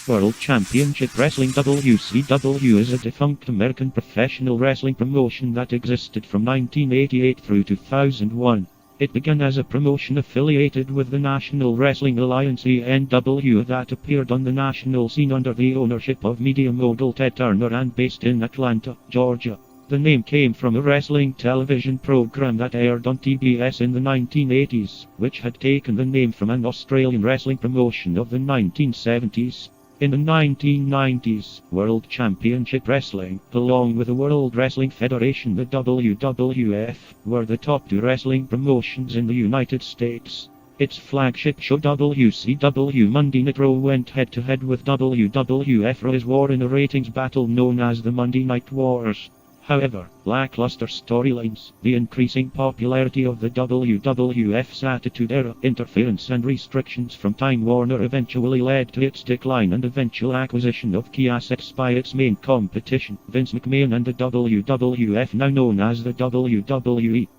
World Championship Wrestling WCW is a defunct American professional wrestling promotion that existed from 1988 through 2001. It began as a promotion affiliated with the National Wrestling Alliance (ENW) that appeared on the national scene under the ownership of media mogul Ted Turner and based in Atlanta, Georgia. The name came from a wrestling television program that aired on TBS in the 1980s, which had taken the name from an Australian wrestling promotion of the 1970s. In the 1990s, World Championship Wrestling, along with the World Wrestling Federation, the WWF, were the top two wrestling promotions in the United States. Its flagship show WCW Monday Nitro went head-to-head with WWF Raw's war in a ratings battle known as the Monday Night Wars. However, lackluster storylines, the increasing popularity of the WWF's Attitude Era, interference and restrictions from Time Warner eventually led to its decline and eventual acquisition of key assets by its main competition, Vince McMahon and the WWF, now known as the WWE.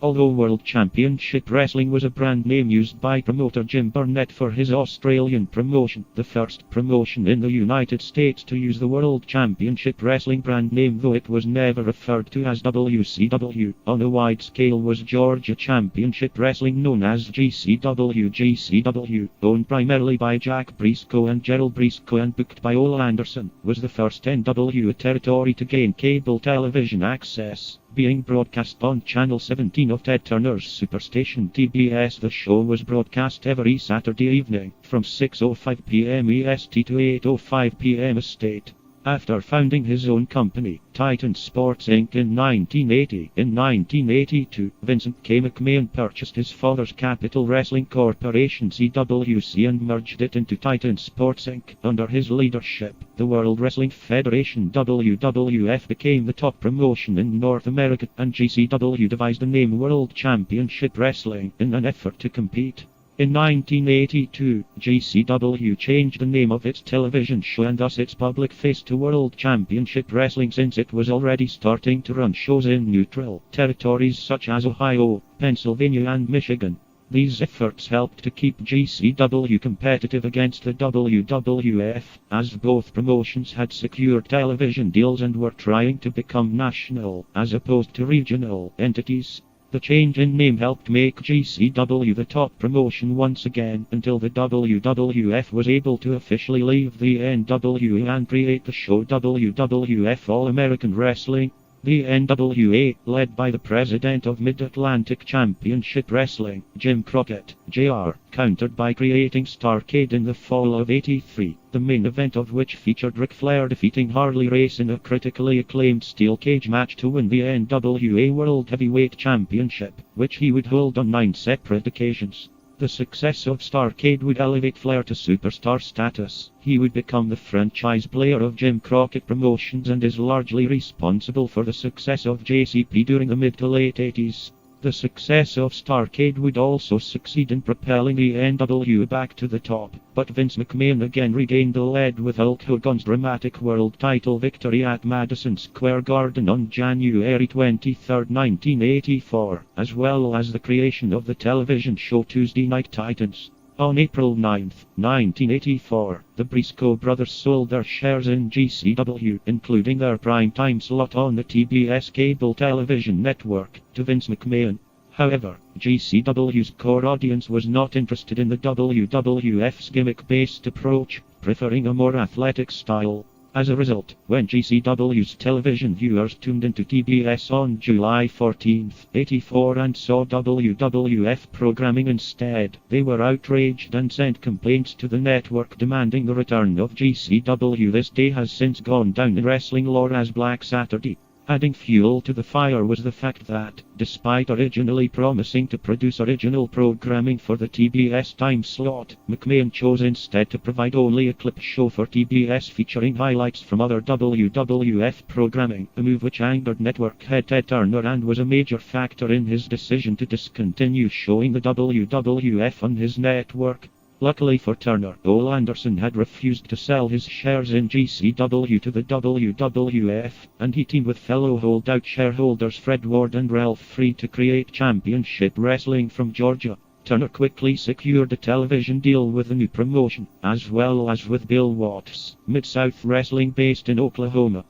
Although World Championship Wrestling was a brand name used by promoter Jim Burnett for his Australian promotion, the first promotion in the United States to use the World Championship Wrestling brand name, though it was never referred to as WCW on a wide scale, was Georgia Championship Wrestling, known as GCW. GCW, owned primarily by Jack Briscoe and Gerald Briscoe and booked by Ole Anderson, was the first NWA territory to gain cable television access. Being broadcast on Channel 17 of Ted Turner's superstation TBS, the show was broadcast every Saturday evening, from 6:05 p.m. EST to 8:05 p.m. Estate. After founding his own company, Titan Sports Inc. in 1982, Vincent K. McMahon purchased his father's Capital Wrestling Corporation (CWC) and merged it into Titan Sports Inc. Under his leadership, the World Wrestling Federation (WWF) became the top promotion in North America, and GCW devised the name World Championship Wrestling in an effort to compete. In 1982, GCW changed the name of its television show and thus its public face to World Championship Wrestling, since it was already starting to run shows in neutral territories such as Ohio, Pennsylvania and Michigan. These efforts helped to keep GCW competitive against the WWF, as both promotions had secured television deals and were trying to become national, as opposed to regional, entities. The change in name helped make GCW the top promotion once again, until the WWF was able to officially leave the NWA and create the show WWF All-American Wrestling. The NWA, led by the president of Mid-Atlantic Championship Wrestling, Jim Crockett, Jr., countered by creating Starrcade in the fall of '83, the main event of which featured Ric Flair defeating Harley Race in a critically acclaimed steel cage match to win the NWA World Heavyweight Championship, which he would hold on 9 separate occasions. The success of Starrcade would elevate Flair to superstar status. He would become the franchise player of Jim Crockett Promotions and is largely responsible for the success of JCP during the mid to late '80s. The success of Starrcade would also succeed in propelling the NWA back to the top, but Vince McMahon again regained the lead with Hulk Hogan's dramatic world title victory at Madison Square Garden on January 23, 1984, as well as the creation of the television show Tuesday Night Titans. On April 9, 1984, the Briscoe brothers sold their shares in GCW, including their prime-time slot on the TBS cable television network, to Vince McMahon. However, GCW's core audience was not interested in the WWF's gimmick-based approach, preferring a more athletic style. As a result, when GCW's television viewers tuned into TBS on July 14, '84 and saw WWF programming instead, they were outraged and sent complaints to the network demanding the return of GCW. This day has since gone down in wrestling lore as Black Saturday. Adding fuel to the fire was the fact that, despite originally promising to produce original programming for the TBS time slot, McMahon chose instead to provide only a clip show for TBS featuring highlights from other WWF programming, a move which angered network head Ted Turner and was a major factor in his decision to discontinue showing the WWF on his network. Luckily for Turner, Ole Anderson had refused to sell his shares in GCW to the WWF, and he teamed with fellow holdout shareholders Fred Ward and Ralph Freed to create Championship Wrestling from Georgia. Turner quickly secured a television deal with the new promotion, as well as with Bill Watts, Mid-South Wrestling based in Oklahoma.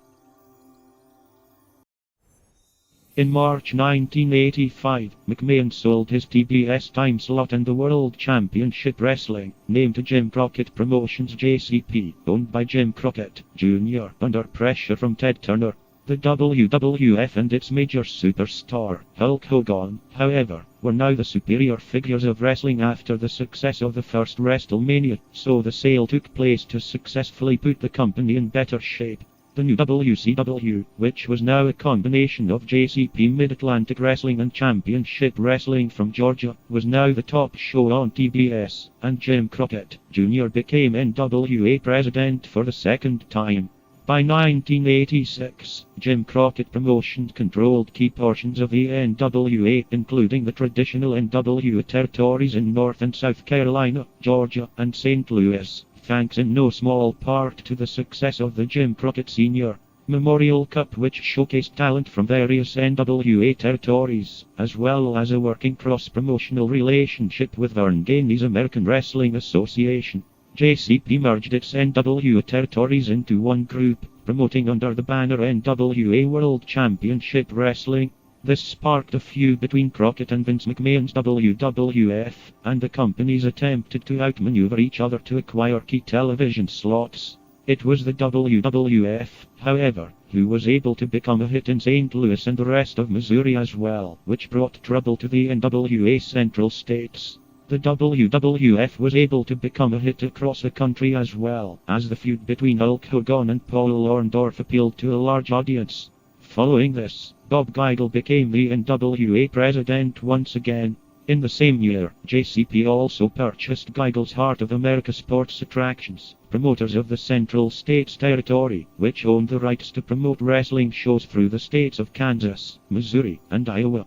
In March 1985, McMahon sold his TBS time slot and the World Championship Wrestling, named to Jim Crockett Promotions JCP, owned by Jim Crockett, Jr., under pressure from Ted Turner. The WWF and its major superstar, Hulk Hogan, however, were now the superior figures of wrestling after the success of the first WrestleMania, so the sale took place to successfully put the company in better shape. The new WCW, which was now a combination of JCP Mid-Atlantic Wrestling and Championship Wrestling from Georgia, was now the top show on TBS, and Jim Crockett, Jr. became NWA president for the second time. By 1986, Jim Crockett Promotions controlled key portions of the NWA, including the traditional NWA territories in North and South Carolina, Georgia, and St. Louis, thanks in no small part to the success of the Jim Crockett Sr. Memorial Cup, which showcased talent from various NWA territories, as well as a working cross-promotional relationship with Vern Gainey's American Wrestling Association. JCP merged its NWA territories into one group, promoting under the banner NWA World Championship Wrestling. This sparked a feud between Crockett and Vince McMahon's WWF, and the companies attempted to outmaneuver each other to acquire key television slots. It was the WWF, however, who was able to become a hit in St. Louis and the rest of Missouri as well, which brought trouble to the NWA Central States. The WWF was able to become a hit across the country as well, as the feud between Hulk Hogan and Paul Orndorff appealed to a large audience. Following this, Bob Geigel became the NWA president once again. In the same year, JCP also purchased Geigel's Heart of America Sports Attractions, promoters of the Central States Territory, which owned the rights to promote wrestling shows through the states of Kansas, Missouri, and Iowa.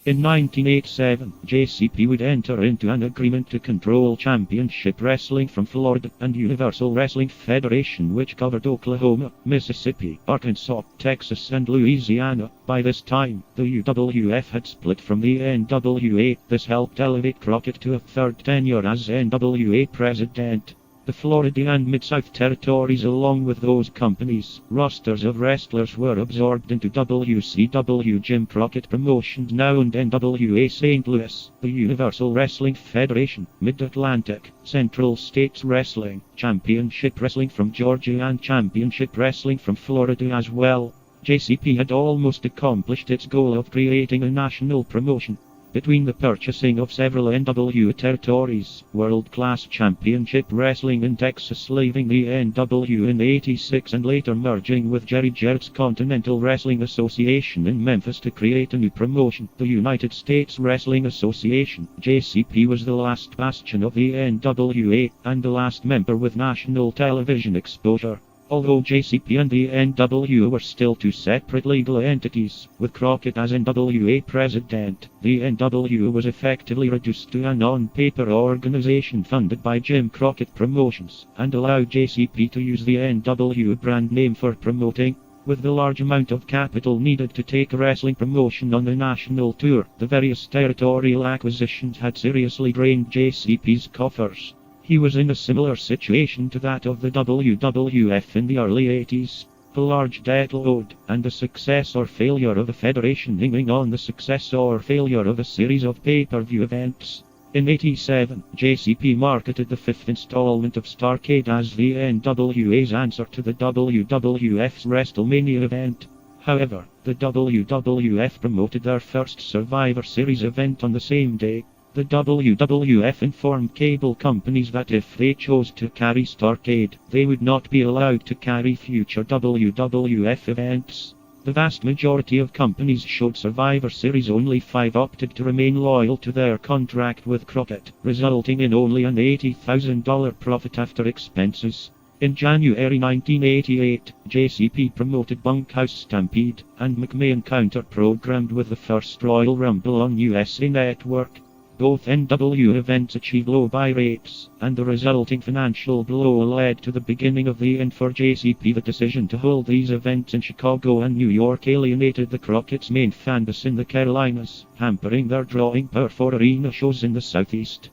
In 1987, JCP would enter into an agreement to control Championship Wrestling from Florida and Universal Wrestling Federation, which covered Oklahoma, Mississippi, Arkansas, Texas, and Louisiana. By this time, the UWF had split from the NWA. This helped elevate Crockett to a third tenure as NWA president. The Florida and Mid-South territories, along with those companies' rosters of wrestlers, were absorbed into WCW. Jim Crockett Promotions now owned NWA St. Louis, the Universal Wrestling Federation, Mid-Atlantic, Central States Wrestling, Championship Wrestling from Georgia, and Championship Wrestling from Florida as well. JCP had almost accomplished its goal of creating a national promotion. Between the purchasing of several NWA territories, world-class championship wrestling in Texas, leaving the NW in '86, and later merging with Jerry Jarrett's Continental Wrestling Association in Memphis to create a new promotion, the United States Wrestling Association, JCP was the last bastion of the NWA, and the last member with national television exposure. Although JCP and the NWA were still two separate legal entities, with Crockett as NWA president, the NWA was effectively reduced to a non-paper organization funded by Jim Crockett Promotions, and allowed JCP to use the NWA brand name for promoting. With the large amount of capital needed to take a wrestling promotion on a national tour, the various territorial acquisitions had seriously drained JCP's coffers. He was in a similar situation to that of the WWF in the early 80s. The large debt load, and the success or failure of a federation hinging on the success or failure of a series of pay-per-view events. In '87, JCP marketed the fifth installment of Starrcade as the NWA's answer to the WWF's WrestleMania event. However, the WWF promoted their first Survivor Series event on the same day. The WWF informed cable companies that if they chose to carry Starrcade, they would not be allowed to carry future WWF events. The vast majority of companies showed Survivor Series. Only 5 opted to remain loyal to their contract with Crockett, resulting in only an $80,000 profit after expenses. In January 1988, JCP promoted Bunkhouse Stampede, and McMahon counter-programmed with the first Royal Rumble on USA Network. Both NW events achieved low buy rates, and the resulting financial blow led to the beginning of the end for JCP. The decision to hold these events in Chicago and New York alienated the Crockett's main fan base in the Carolinas, hampering their drawing power for arena shows in the Southeast.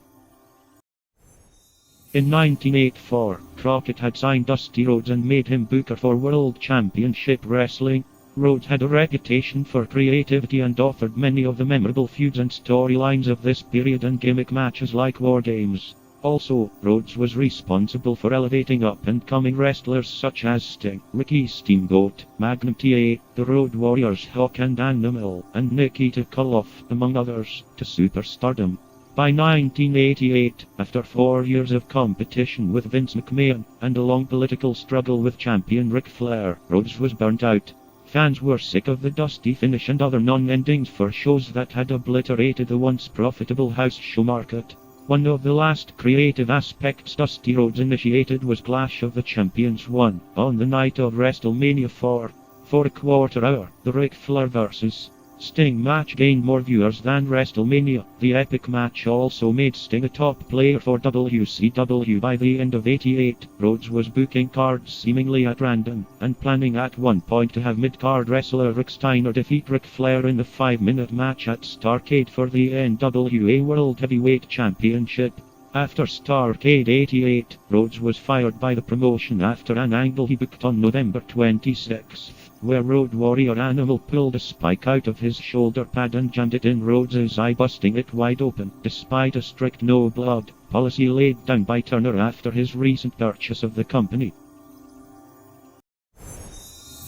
In 1984, Crockett had signed Dusty Rhodes and made him booker for World Championship Wrestling. Rhodes had a reputation for creativity and authored many of the memorable feuds and storylines of this period and gimmick matches like War Games. Also, Rhodes was responsible for elevating up-and-coming wrestlers such as Sting, Ricky Steamboat, Magnum TA, the Road Warriors Hawk and Animal, and Nikita Koloff, among others, to superstardom. By 1988, after 4 years of competition with Vince McMahon, and a long political struggle with champion Ric Flair, Rhodes was burnt out. Fans were sick of the dusty finish and other non-endings for shows that had obliterated the once profitable house show market. One of the last creative aspects Dusty Rhodes initiated was Clash of the Champions 1, on the night of WrestleMania 4. For a quarter hour, the Ric Flair vs. Sting match gained more viewers than WrestleMania. The epic match also made Sting a top player for WCW. By the end of '88, Rhodes was booking cards seemingly at random, and planning at one point to have mid-card wrestler Rick Steiner defeat Ric Flair in the 5-minute match at Starrcade for the NWA World Heavyweight Championship. After Starrcade '88, Rhodes was fired by the promotion after an angle he booked on November 26th. Where Road Warrior Animal pulled a spike out of his shoulder pad and jammed it in Rhodes' eye, busting it wide open, despite a strict no-blood policy laid down by Turner after his recent purchase of the company.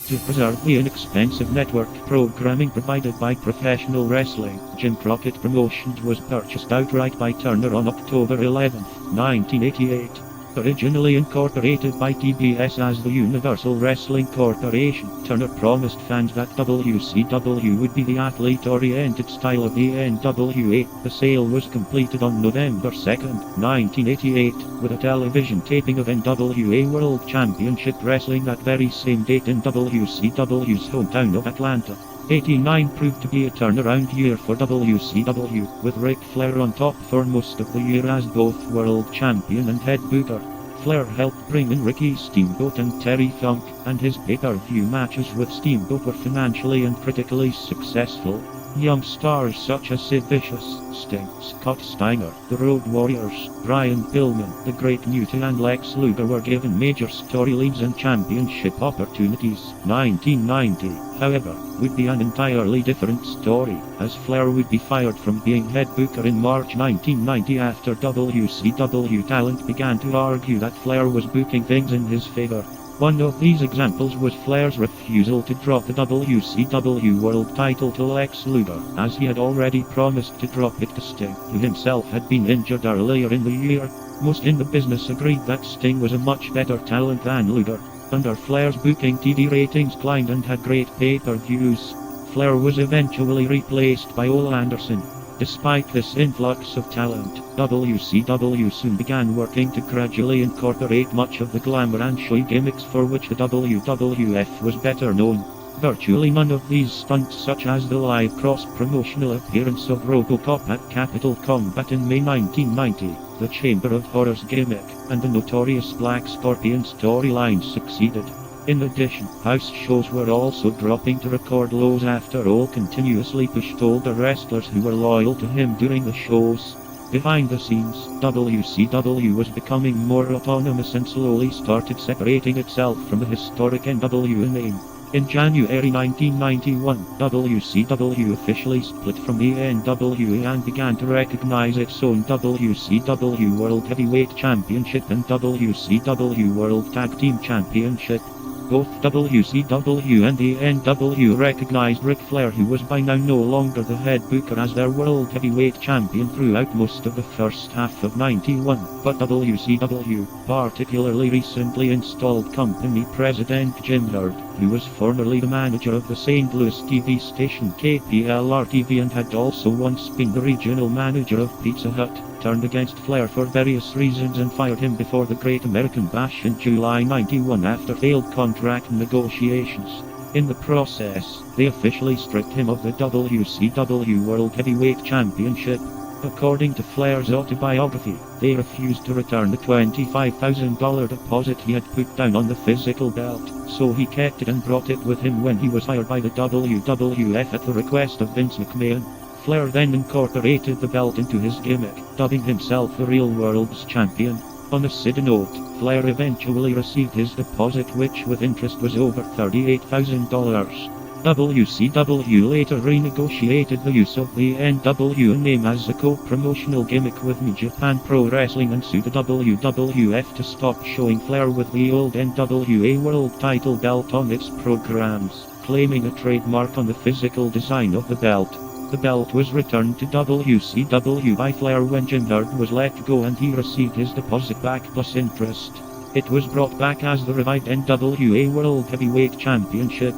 To preserve the inexpensive network programming provided by Professional Wrestling, Jim Crockett Promotions was purchased outright by Turner on October 11, 1988. Originally incorporated by TBS as the Universal Wrestling Corporation, Turner promised fans that WCW would be the athlete-oriented style of the NWA. The sale was completed on November 2, 1988, with a television taping of NWA World Championship Wrestling that very same date in WCW's hometown of Atlanta. '89 proved to be a turnaround year for WCW, with Ric Flair on top for most of the year as both world champion and head booker. Flair helped bring in Ricky Steamboat and Terry Funk, and his pay-per-view matches with Steamboat were financially and critically successful. Young stars such as Sid Vicious, Sting, Scott Steiner, the Road Warriors, Brian Pillman, the Great Muta and Lex Luger were given major story leads and championship opportunities. 1990, however, would be an entirely different story, as Flair would be fired from being head booker in March 1990 after WCW talent began to argue that Flair was booking things in his favor. One of these examples was Flair's refusal to drop the WCW World title to Lex Luger, as he had already promised to drop it to Sting, who himself had been injured earlier in the year. Most in the business agreed that Sting was a much better talent than Luger. Under Flair's booking, TV ratings climbed and had great pay-per-views. Flair was eventually replaced by Ole Anderson. Despite this influx of talent, WCW soon began working to gradually incorporate much of the glamour and showy gimmicks for which the WWF was better known. Virtually none of these stunts, such as the live cross-promotional appearance of RoboCop at Capital Combat in May 1990, the Chamber of Horrors gimmick, and the notorious Black Scorpion storyline succeeded. In addition, house shows were also dropping to record lows after Ole continuously pushed older wrestlers who were loyal to him during the shows. Behind the scenes, WCW was becoming more autonomous and slowly started separating itself from the historic NWA name. In January 1991, WCW officially split from the NWA and began to recognize its own WCW World Heavyweight Championship and WCW World Tag Team Championship. Both WCW and the NWA recognized Ric Flair, who was by now no longer the head booker, as their World Heavyweight Champion throughout most of the first half of '91, but WCW particularly recently installed company president Jim Herd, who was formerly the manager of the St. Louis TV station KPLR-TV and had also once been the regional manager of Pizza Hut, turned against Flair for various reasons and fired him before the Great American Bash in July '91 after failed contract negotiations. In the process, they officially stripped him of the WCW World Heavyweight Championship. According to Flair's autobiography, they refused to return the $25,000 deposit he had put down on the Fiscal belt, so he kept it and brought it with him when he was hired by the WWF at the request of Vince McMahon. Flair then incorporated the belt into his gimmick, dubbing himself the real world's champion. On a side note, Flair eventually received his deposit, which with interest was over $38,000. WCW later renegotiated the use of the NWA name as a co-promotional gimmick with New Japan Pro Wrestling and sued the WWF to stop showing Flair with the old NWA World title belt on its programs, claiming a trademark on the physical design of the belt. The belt was returned to WCW by Flair when Jim Herd was let go and he received his deposit back plus interest. It was brought back as the revived NWA World Heavyweight Championship.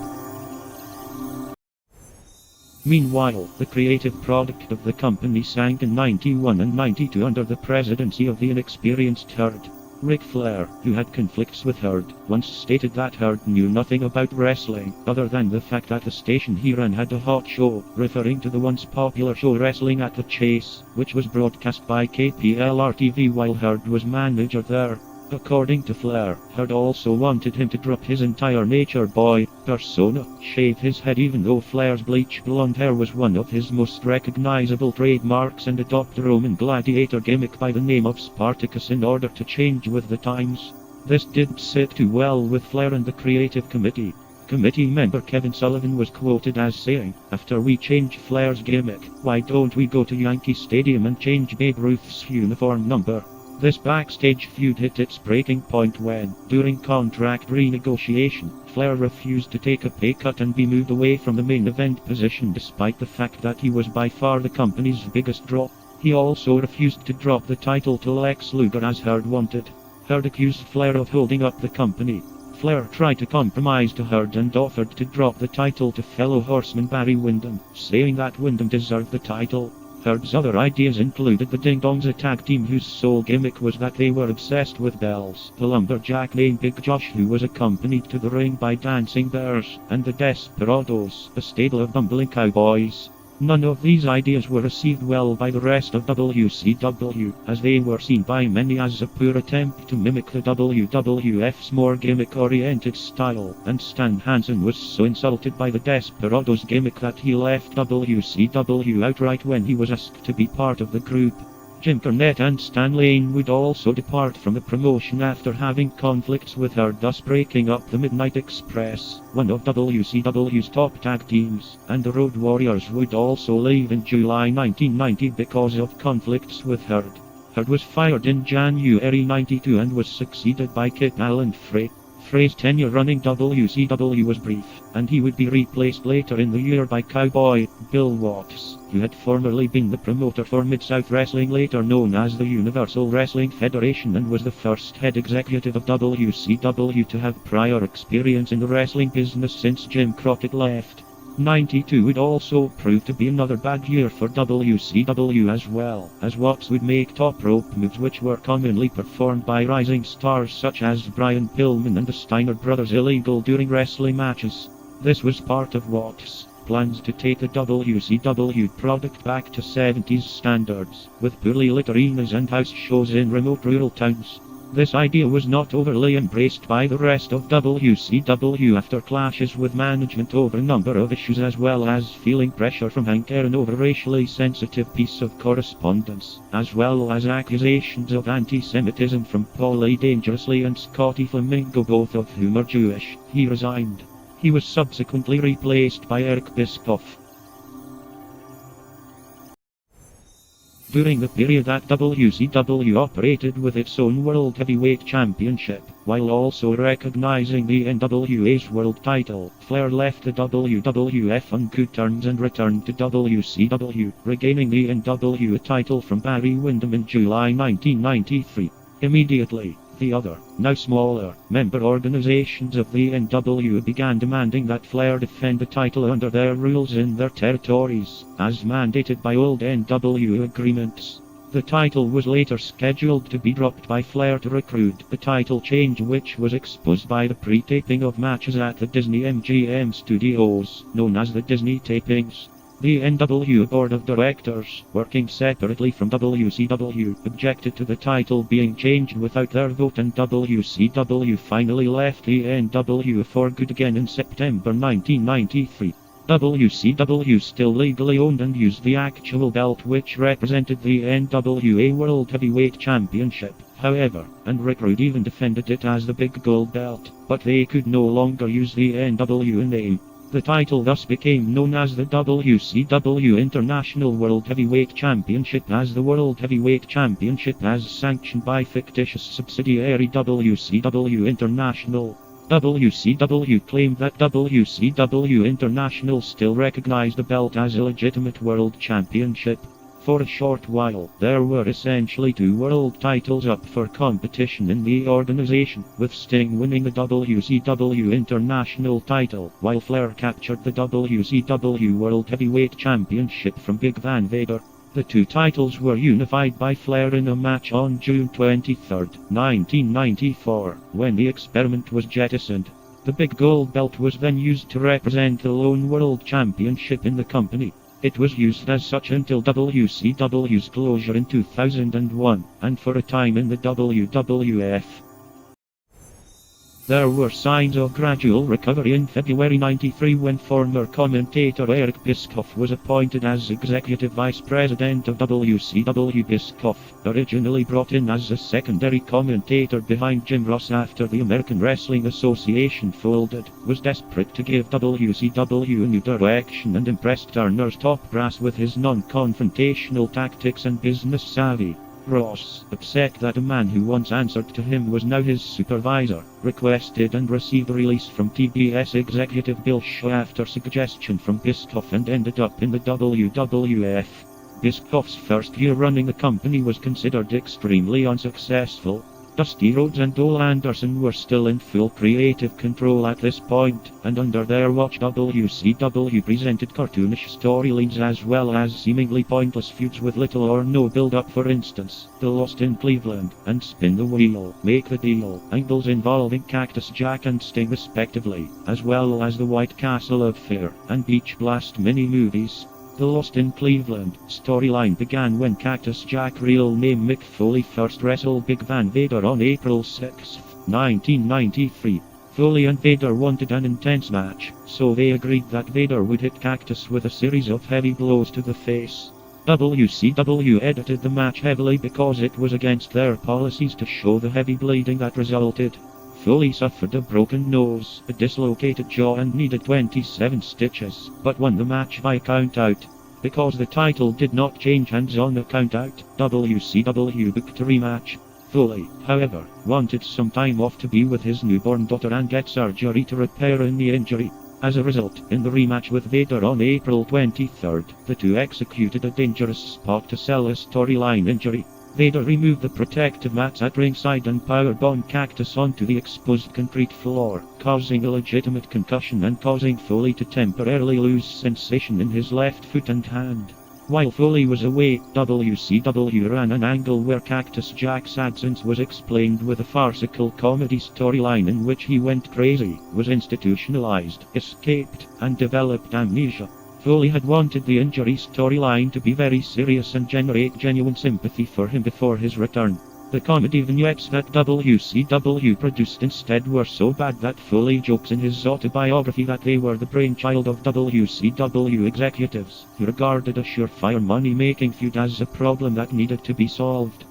Meanwhile, the creative product of the company sank in 91 and 92 under the presidency of the inexperienced Herd. Ric Flair, who had conflicts with Herd, once stated that Herd knew nothing about wrestling, other than the fact that the station he ran had a hot show, referring to the once popular show Wrestling at the Chase, which was broadcast by KPLR-TV while Herd was manager there. According to Flair, Herd also wanted him to drop his entire Nature Boy persona, shave his head even though Flair's bleach blonde hair was one of his most recognizable trademarks, and adopt a Roman gladiator gimmick by the name of Spartacus in order to change with the times. This didn't sit too well with Flair and the creative committee. Committee member Kevin Sullivan was quoted as saying, "After we change Flair's gimmick, why don't we go to Yankee Stadium and change Babe Ruth's uniform number?" This backstage feud hit its breaking point when, during contract renegotiation, Flair refused to take a pay cut and be moved away from the main event position despite the fact that he was by far the company's biggest draw. He also refused to drop the title to Lex Luger as Herd wanted. Herd accused Flair of holding up the company. Flair tried to compromise to Herd and offered to drop the title to fellow horseman Barry Windham, saying that Windham deserved the title. Herd's other ideas included the Ding Dongs, a tag team whose sole gimmick was that they were obsessed with bells, the lumberjack named Big Josh who was accompanied to the ring by dancing bears, and the Desperados, a stable of bumbling cowboys. None of these ideas were received well by the rest of WCW, as they were seen by many as a poor attempt to mimic the WWF's more gimmick-oriented style, and Stan Hansen was so insulted by the Desperados gimmick that he left WCW outright when he was asked to be part of the group. Jim Cornette and Stan Lane would also depart from the promotion after having conflicts with Herd, thus breaking up the Midnight Express, one of WCW's top tag teams, and the Road Warriors would also leave in July 1990 because of conflicts with Herd. Herd was fired in January 92 and was succeeded by Kit Alan Frey. Frey's tenure running WCW was brief, and he would be replaced later in the year by Cowboy Bill Watts, who had formerly been the promoter for Mid-South Wrestling, later known as the Universal Wrestling Federation, and was the first head executive of WCW to have prior experience in the wrestling business since Jim Crockett left. 92 would also prove to be another bad year for WCW as well, as Watts would make top rope moves which were commonly performed by rising stars such as Brian Pillman and the Steiner brothers illegal during wrestling matches. This was part of Watts' plans to take the WCW product back to 70s standards, with poorly lit arenas and house shows in remote rural towns. This idea was not overly embraced by the rest of WCW after clashes with management over a number of issues, as well as feeling pressure from Hank Aaron over a racially sensitive piece of correspondence, as well as accusations of anti-Semitism from Paulie Dangerously and Scotty Flamingo, both of whom are Jewish. He resigned. He was subsequently replaced by Eric Bischoff. During the period that WCW operated with its own World Heavyweight Championship, while also recognizing the NWA's world title, Flair left the WWF on good terms and returned to WCW, regaining the NWA title from Barry Windham in July 1993. Immediately, the other, now smaller, member organizations of the NWA began demanding that Flair defend the title under their rules in their territories, as mandated by old NWA agreements. The title was later scheduled to be dropped by Flair to recruit the title change, which was exposed by the pre-taping of matches at the Disney MGM studios, known as the Disney tapings. The NW Board of Directors, working separately from WCW, objected to the title being changed without their vote, and WCW finally left the NW for good again in September 1993. WCW still legally owned and used the actual belt which represented the NWA World Heavyweight Championship, however, and Rick Rude even defended it as the Big Gold Belt, but they could no longer use the NWA name. The title thus became known as the WCW International World Heavyweight Championship, as the World Heavyweight Championship as sanctioned by fictitious subsidiary WCW International. WCW claimed that WCW International still recognized the belt as a legitimate world championship. For a short while, there were essentially two world titles up for competition in the organization, with Sting winning the WCW International title, while Flair captured the WCW World Heavyweight Championship from Big Van Vader. The two titles were unified by Flair in a match on June 23, 1994, when the experiment was jettisoned. The Big Gold Belt was then used to represent the lone world championship in the company. It was used as such until WCW's closure in 2001, and for a time in the WWF. There were signs of gradual recovery in February '93 when former commentator Eric Bischoff was appointed as Executive Vice President of WCW. Bischoff, originally brought in as a secondary commentator behind Jim Ross after the American Wrestling Association folded, was desperate to give WCW a new direction and impressed Turner's top brass with his non-confrontational tactics and business savvy. Ross, upset that a man who once answered to him was now his supervisor, requested and received a release from TBS executive Bill Shaw after suggestion from Bischoff, and ended up in the WWF. Bischoff's first year running the company was considered extremely unsuccessful. Dusty Rhodes and Ole Anderson were still in full creative control at this point, and under their watch WCW presented cartoonish storylines as well as seemingly pointless feuds with little or no build-up, for instance, the Lost in Cleveland, and Spin the Wheel, Make the Deal, angles involving Cactus Jack and Sting respectively, as well as the White Castle of Fear, and Beach Blast mini-movies. The Lost in Cleveland storyline began when Cactus Jack, real name Mick Foley, first wrestled Big Van Vader on April 6, 1993. Foley and Vader wanted an intense match, so they agreed that Vader would hit Cactus with a series of heavy blows to the face. WCW edited the match heavily because it was against their policies to show the heavy bleeding that resulted. Foley suffered a broken nose, a dislocated jaw, and needed 27 stitches, but won the match by countout. Because the title did not change hands on the countout, WCW booked a rematch. Foley, however, wanted some time off to be with his newborn daughter and get surgery to repair a knee injury. As a result, in the rematch with Vader on April 23, the two executed a dangerous spot to sell a storyline injury. Vader removed the protective mats at ringside and powerbombed Cactus onto the exposed concrete floor, causing a legitimate concussion and causing Foley to temporarily lose sensation in his left foot and hand. While Foley was away, WCW ran an angle where Cactus Jack's absence was explained with a farcical comedy storyline in which he went crazy, was institutionalized, escaped, and developed amnesia. Foley had wanted the injury storyline to be very serious and generate genuine sympathy for him before his return. The comedy vignettes that WCW produced instead were so bad that Foley jokes in his autobiography that they were the brainchild of WCW executives, who regarded a surefire money-making feud as a problem that needed to be solved.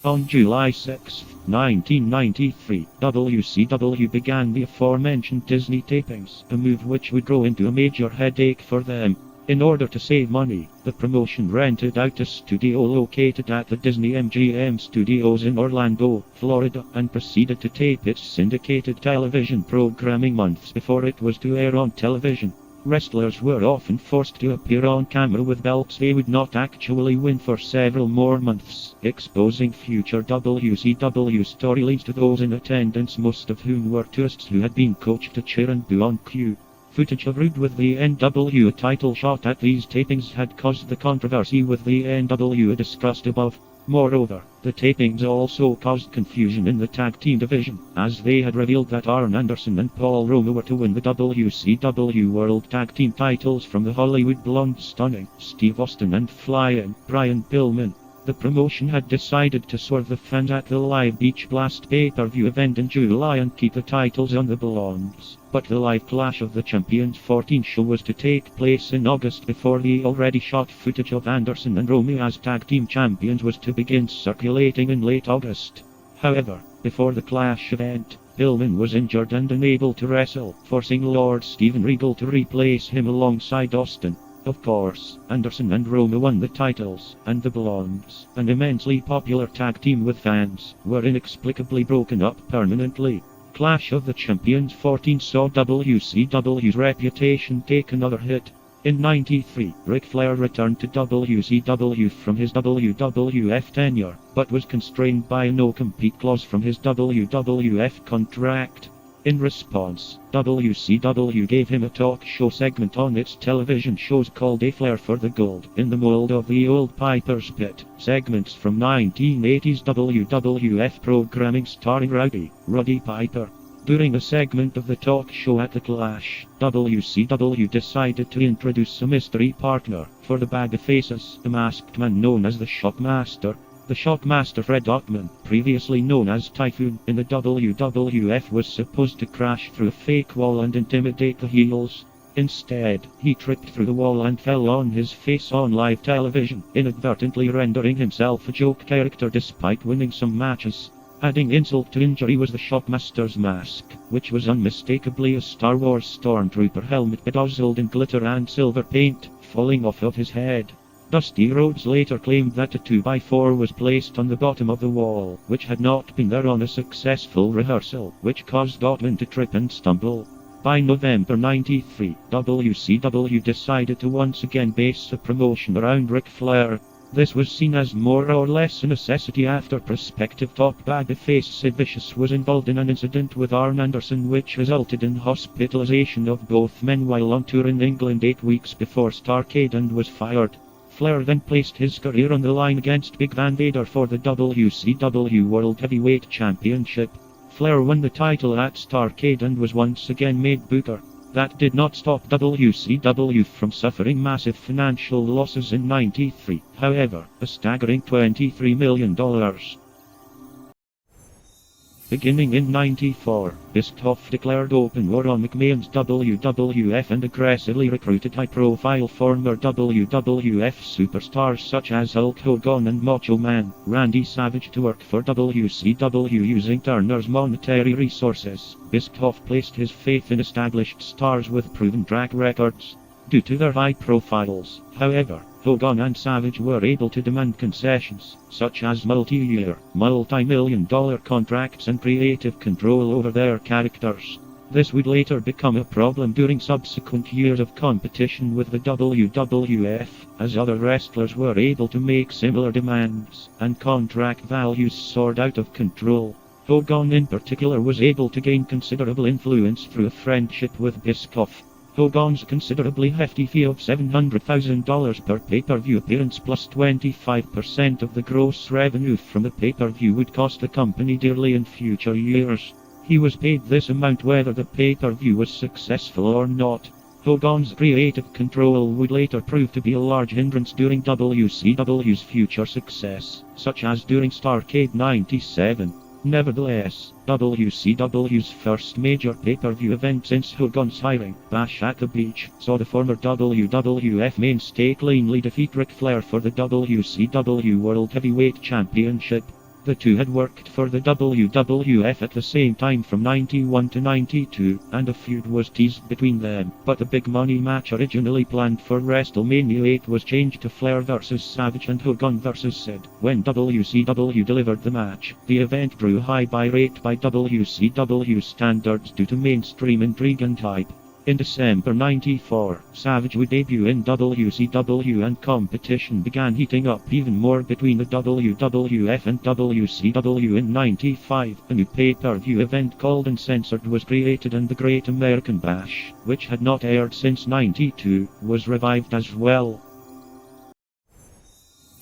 On July 6, 1993, WCW began the aforementioned Disney tapings, a move which would grow into a major headache for them. In order to save money, the promotion rented out a studio located at the Disney MGM Studios in Orlando, Florida, and proceeded to tape its syndicated television programming months before it was to air on television. Wrestlers were often forced to appear on camera with belts they would not actually win for several more months, exposing future WCW storylines to those in attendance, most of whom were tourists who had been coached to cheer and boo on cue. Footage of Rude with the NWA title shot at these tapings had caused the controversy with the NWA discussed above. Moreover, the tapings also caused confusion in the tag team division, as they had revealed that Arn Anderson and Paul Roma were to win the WCW World Tag Team titles from the Hollywood Blonde Stunning Steve Austin and Flying Brian Pillman. The promotion had decided to swerve the fans at the Live Beach Blast pay-per-view event in July and keep the titles on the Blondes, but the live Clash of the Champions 14 show was to take place in August before the already shot footage of Anderson and Roma as tag team champions was to begin circulating in late August. However, before the Clash event, Pillman was injured and unable to wrestle, forcing Lord Steven Regal to replace him alongside Austin. Of course, Anderson and Roma won the titles, and the Blondes, an immensely popular tag team with fans, were inexplicably broken up permanently. Clash of the Champions 14 saw WCW's reputation take another hit. In '93, Ric Flair returned to WCW from his WWF tenure, but was constrained by a no-compete clause from his WWF contract. In response, WCW gave him a talk show segment on its television shows called A Flair for the Gold, in the mold of the old Piper's Pit segments from 1980s WWF programming starring Roddy Piper. During a segment of the talk show at the Clash, WCW decided to introduce a mystery partner for the Bag of Faces, a masked man known as the Shockmaster. The Shockmaster Fred Ottman, previously known as Typhoon in the WWF, was supposed to crash through a fake wall and intimidate the heels. Instead, he tripped through the wall and fell on his face on live television, inadvertently rendering himself a joke character despite winning some matches. Adding insult to injury was the Shockmaster's mask, which was unmistakably a Star Wars stormtrooper helmet bedazzled in glitter and silver paint, falling off of his head. Dusty Rhodes later claimed that a 2x4 was placed on the bottom of the wall, which had not been there on a successful rehearsal, which caused Ottman to trip and stumble. By November '93, WCW decided to once again base a promotion around Ric Flair. This was seen as more or less a necessity after prospective top babyface Sid Vicious was involved in an incident with Arn Anderson which resulted in hospitalization of both men while on tour in England 8 weeks before Starrcade and was fired. Flair then placed his career on the line against Big Van Vader for the WCW World Heavyweight Championship. Flair won the title at Starrcade and was once again made Booker. That did not stop WCW from suffering massive financial losses in '93, however, a staggering $23 million. Beginning in '94, Bischoff declared open war on McMahon's WWF and aggressively recruited high-profile former WWF superstars such as Hulk Hogan and Macho Man Randy Savage to work for WCW using Turner's monetary resources. Bischoff placed his faith in established stars with proven track records. Due to their high profiles, however, Hogan and Savage were able to demand concessions, such as multi-year, multi-million-dollar contracts and creative control over their characters. This would later become a problem during subsequent years of competition with the WWF, as other wrestlers were able to make similar demands, and contract values soared out of control. Hogan in particular was able to gain considerable influence through a friendship with Bischoff. Hogan's considerably hefty fee of $700,000 per pay-per-view appearance plus 25% of the gross revenue from the pay-per-view would cost the company dearly in future years. He was paid this amount whether the pay-per-view was successful or not. Hogan's creative control would later prove to be a large hindrance during WCW's future success, such as during Starrcade '97. Nevertheless, WCW's first major pay-per-view event since Hogan's hiring, Bash at the Beach, saw the former WWF mainstay cleanly defeat Ric Flair for the WCW World Heavyweight Championship. The two had worked for the WWF at the same time from '91 to '92, and a feud was teased between them, but the big money match originally planned for WrestleMania 8 was changed to Flair vs Savage and Hogan vs Sid. When WCW delivered the match, the event drew high buy rate by WCW standards due to mainstream intrigue and hype. In December '94, Savage would debut in WCW and competition began heating up even more between the WWF and WCW in '95. A new pay-per-view event called Uncensored was created and the Great American Bash, which had not aired since '92, was revived as well.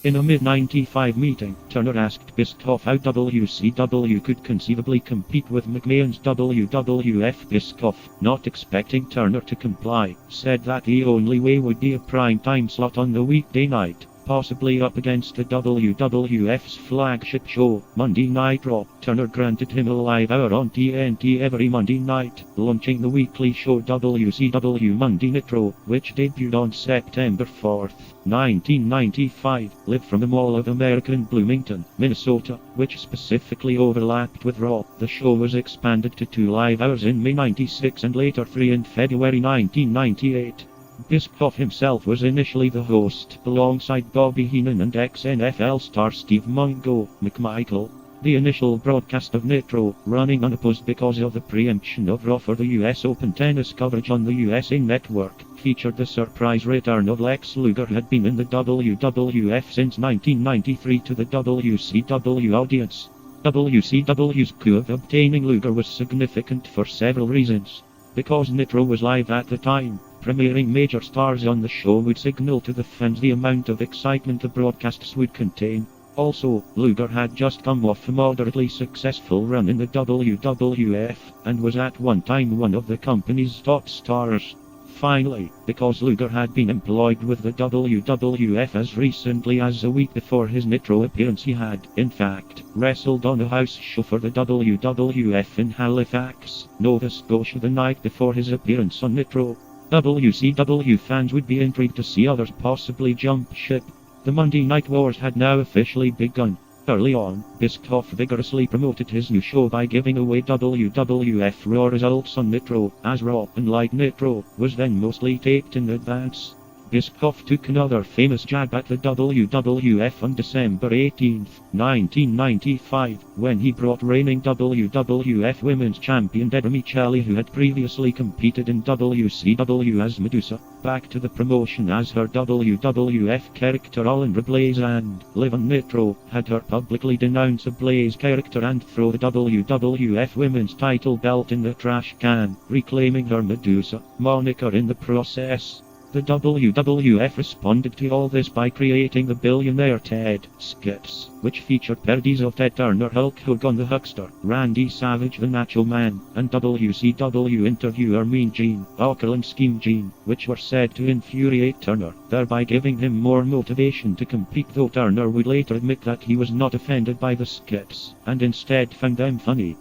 In a mid-95 meeting, Turner asked Bischoff how WCW could conceivably compete with McMahon's WWF. Bischoff, not expecting Turner to comply, said that the only way would be a prime-time slot on the weekday night, possibly up against the WWF's flagship show, Monday Night Raw. Turner granted him a live hour on TNT every Monday night, launching the weekly show WCW Monday Nitro, which debuted on September 4, 1995, live from the Mall of America in Bloomington, Minnesota, which specifically overlapped with Raw. The show was expanded to 2 live hours in May 96 and later 3 in February 1998. Bischoff himself was initially the host, alongside Bobby Heenan and ex-NFL star Steve Mungo McMichael. The initial broadcast of Nitro, running unopposed because of the preemption of Raw for the US Open tennis coverage on the USA Network, featured the surprise return of Lex Luger, who had been in the WWF since 1993, to the WCW audience. WCW's coup of obtaining Luger was significant for several reasons. Because Nitro was live at the time, premiering major stars on the show would signal to the fans the amount of excitement the broadcasts would contain. Also, Luger had just come off a moderately successful run in the WWF, and was at one time one of the company's top stars. Finally, because Luger had been employed with the WWF as recently as a week before his Nitro appearance, he had, in fact, wrestled on a house show for the WWF in Halifax, Nova Scotia the night before his appearance on Nitro. WCW fans would be intrigued to see others possibly jump ship. The Monday Night Wars had now officially begun. Early on, Bischoff vigorously promoted his new show by giving away WWF Raw results on Nitro, as Raw, unlike Nitro, was then mostly taped in advance. Bischoff took another famous jab at the WWF on December 18, 1995, when he brought reigning WWF Women's Champion Deborah Michelli, who had previously competed in WCW as Medusa, back to the promotion as her WWF character Alundra Blaze, and, live on Nitro, had her publicly denounce a Blaze character and throw the WWF Women's title belt in the trash can, reclaiming her Medusa moniker in the process. The WWF responded to all this by creating the Billionaire Ted skits, which featured parodies of Ted Turner, Hulk Hogan the Huckster, Randy Savage the Nacho Man, and WCW interviewer Mean Gene, Auckland Scheme Gene, which were said to infuriate Turner, thereby giving him more motivation to compete, though Turner would later admit that he was not offended by the skits, and instead found them funny.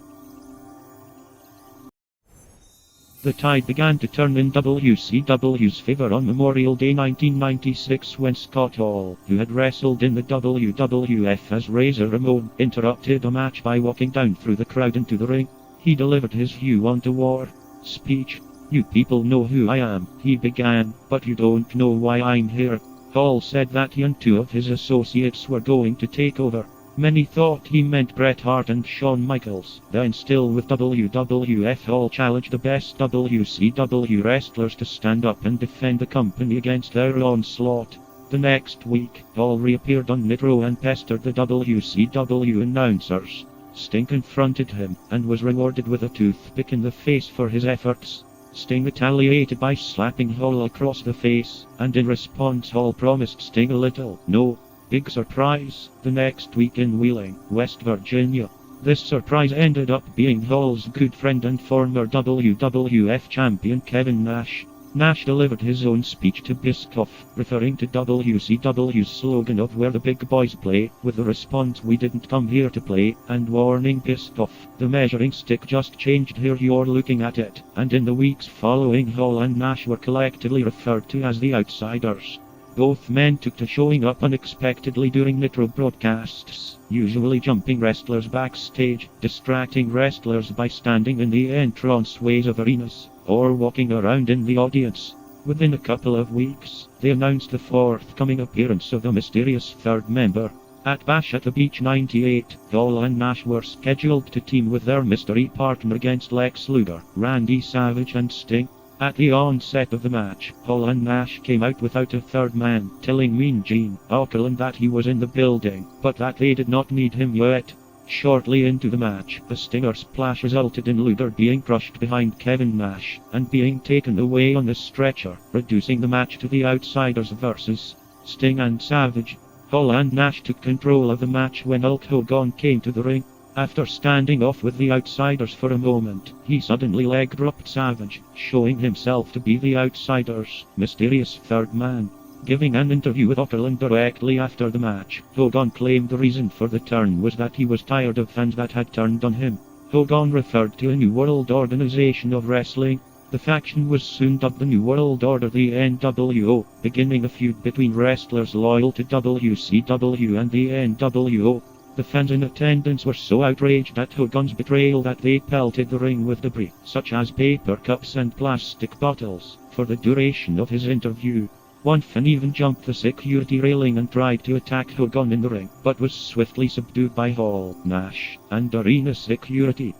The tide began to turn in WCW's favor on Memorial Day 1996 when Scott Hall, who had wrestled in the WWF as Razor Ramon, interrupted a match by walking down through the crowd into the ring. He delivered his "You Want a War" speech. "You people know who I am," he began, "but you don't know why I'm here." Hall said that he and 2 of his associates were going to take over. Many thought he meant Bret Hart and Shawn Michaels. Then, still with WWF, Hall challenged the best WCW wrestlers to stand up and defend the company against their onslaught. The next week, Hall reappeared on Nitro and pestered the WCW announcers. Sting confronted him, and was rewarded with a toothpick in the face for his efforts. Sting retaliated by slapping Hall across the face, and in response Hall promised Sting a little, no, big surprise, the next week in Wheeling, West Virginia. This surprise ended up being Hall's good friend and former WWF champion Kevin Nash. Nash delivered his own speech to Bischoff, referring to WCW's slogan of "Where the big boys play," with the response "We didn't come here to play," and warning Bischoff, "The measuring stick just changed here, you're looking at it." And in the weeks following, Hall and Nash were collectively referred to as the Outsiders. Both men took to showing up unexpectedly during Nitro broadcasts, usually jumping wrestlers backstage, distracting wrestlers by standing in the entranceways of arenas, or walking around in the audience. Within a couple of weeks, they announced the forthcoming appearance of the mysterious third member. At Bash at the Beach 98, Hall and Nash were scheduled to team with their mystery partner against Lex Luger, Randy Savage and Sting. At the onset of the match, Hall and Nash came out without a third man, telling Mean Gene Auckland that he was in the building, but that they did not need him yet. Shortly into the match, a Stinger splash resulted in Luger being crushed behind Kevin Nash, and being taken away on a stretcher, reducing the match to the Outsiders versus Sting and Savage. Hall and Nash took control of the match when Hulk Hogan came to the ring. After standing off with the Outsiders for a moment, he suddenly leg dropped Savage, showing himself to be the Outsiders' mysterious third man. Giving an interview with Otterland directly after the match, Hogan claimed the reason for the turn was that he was tired of fans that had turned on him. Hogan referred to a New World Organization of Wrestling. The faction was soon dubbed the New World Order, the NWO, beginning a feud between wrestlers loyal to WCW and the NWO. The fans in attendance were so outraged at Hogan's betrayal that they pelted the ring with debris, such as paper cups and plastic bottles, for the duration of his interview. One fan even jumped the security railing and tried to attack Hogan in the ring, but was swiftly subdued by Hall, Nash, and arena security.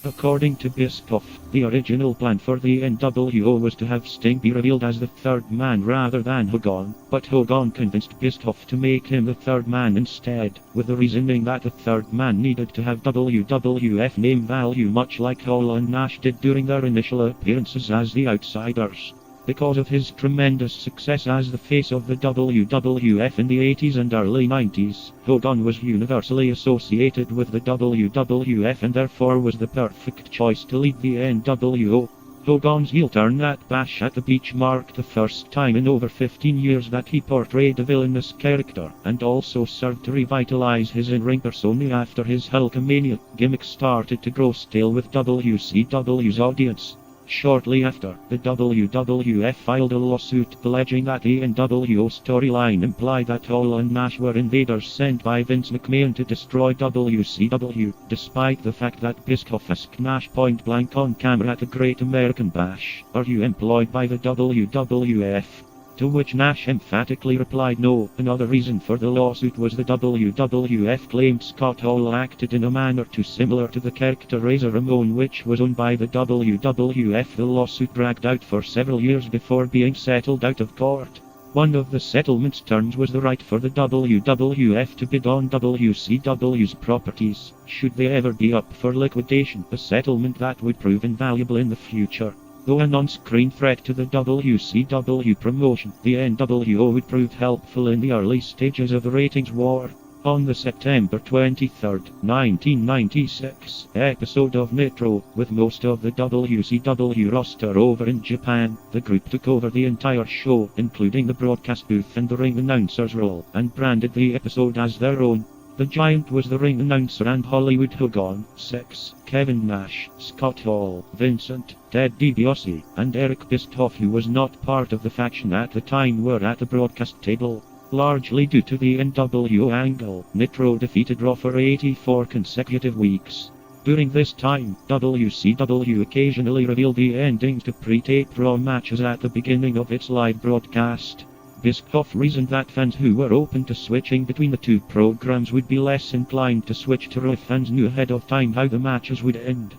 According to Bischoff, the original plan for the NWO was to have Sting be revealed as the third man rather than Hogan, but Hogan convinced Bischoff to make him the third man instead, with the reasoning that the third man needed to have WWF name value much like Hall and Nash did during their initial appearances as the Outsiders. Because of his tremendous success as the face of the WWF in the 80s and early 90s, Hogan was universally associated with the WWF and therefore was the perfect choice to lead the NWO. Hogan's heel turn at Bash at the Beach marked the first time in over 15 years that he portrayed a villainous character, and also served to revitalize his in-ring persona after his Hulkamania gimmick started to grow stale with WCW's audience. Shortly after, the WWF filed a lawsuit alleging that the NWO storyline implied that Hall and Nash were invaders sent by Vince McMahon to destroy WCW, despite the fact that Bischoff asked Nash point blank on camera at the Great American Bash, "Are you employed by the WWF?" To which Nash emphatically replied no. Another reason for the lawsuit was the WWF claimed Scott Hall acted in a manner too similar to the character Razor Ramon, which was owned by the WWF. The lawsuit dragged out for several years before being settled out of court. One of the settlement's terms was the right for the WWF to bid on WCW's properties, should they ever be up for liquidation, a settlement that would prove invaluable in the future. Though an on-screen threat to the WCW promotion, the NWO would prove helpful in the early stages of the ratings war. On the September 23, 1996, episode of Nitro, with most of the WCW roster over in Japan, the group took over the entire show, including the broadcast booth and the ring announcer's role, and branded the episode as their own. The Giant was the ring announcer and Hollywood Hogan, 6, Kevin Nash, Scott Hall, Vincent, Ted DiBiase, and Eric Bischoff, who was not part of the faction at the time, were at the broadcast table. Largely due to the NWO angle, Nitro defeated Raw for 84 consecutive weeks. During this time, WCW occasionally revealed the endings to pre-taped Raw matches at the beginning of its live broadcast. Bischoff reasoned that fans who were open to switching between the two programs would be less inclined to switch to Raw if fans knew ahead of time how the matches would end.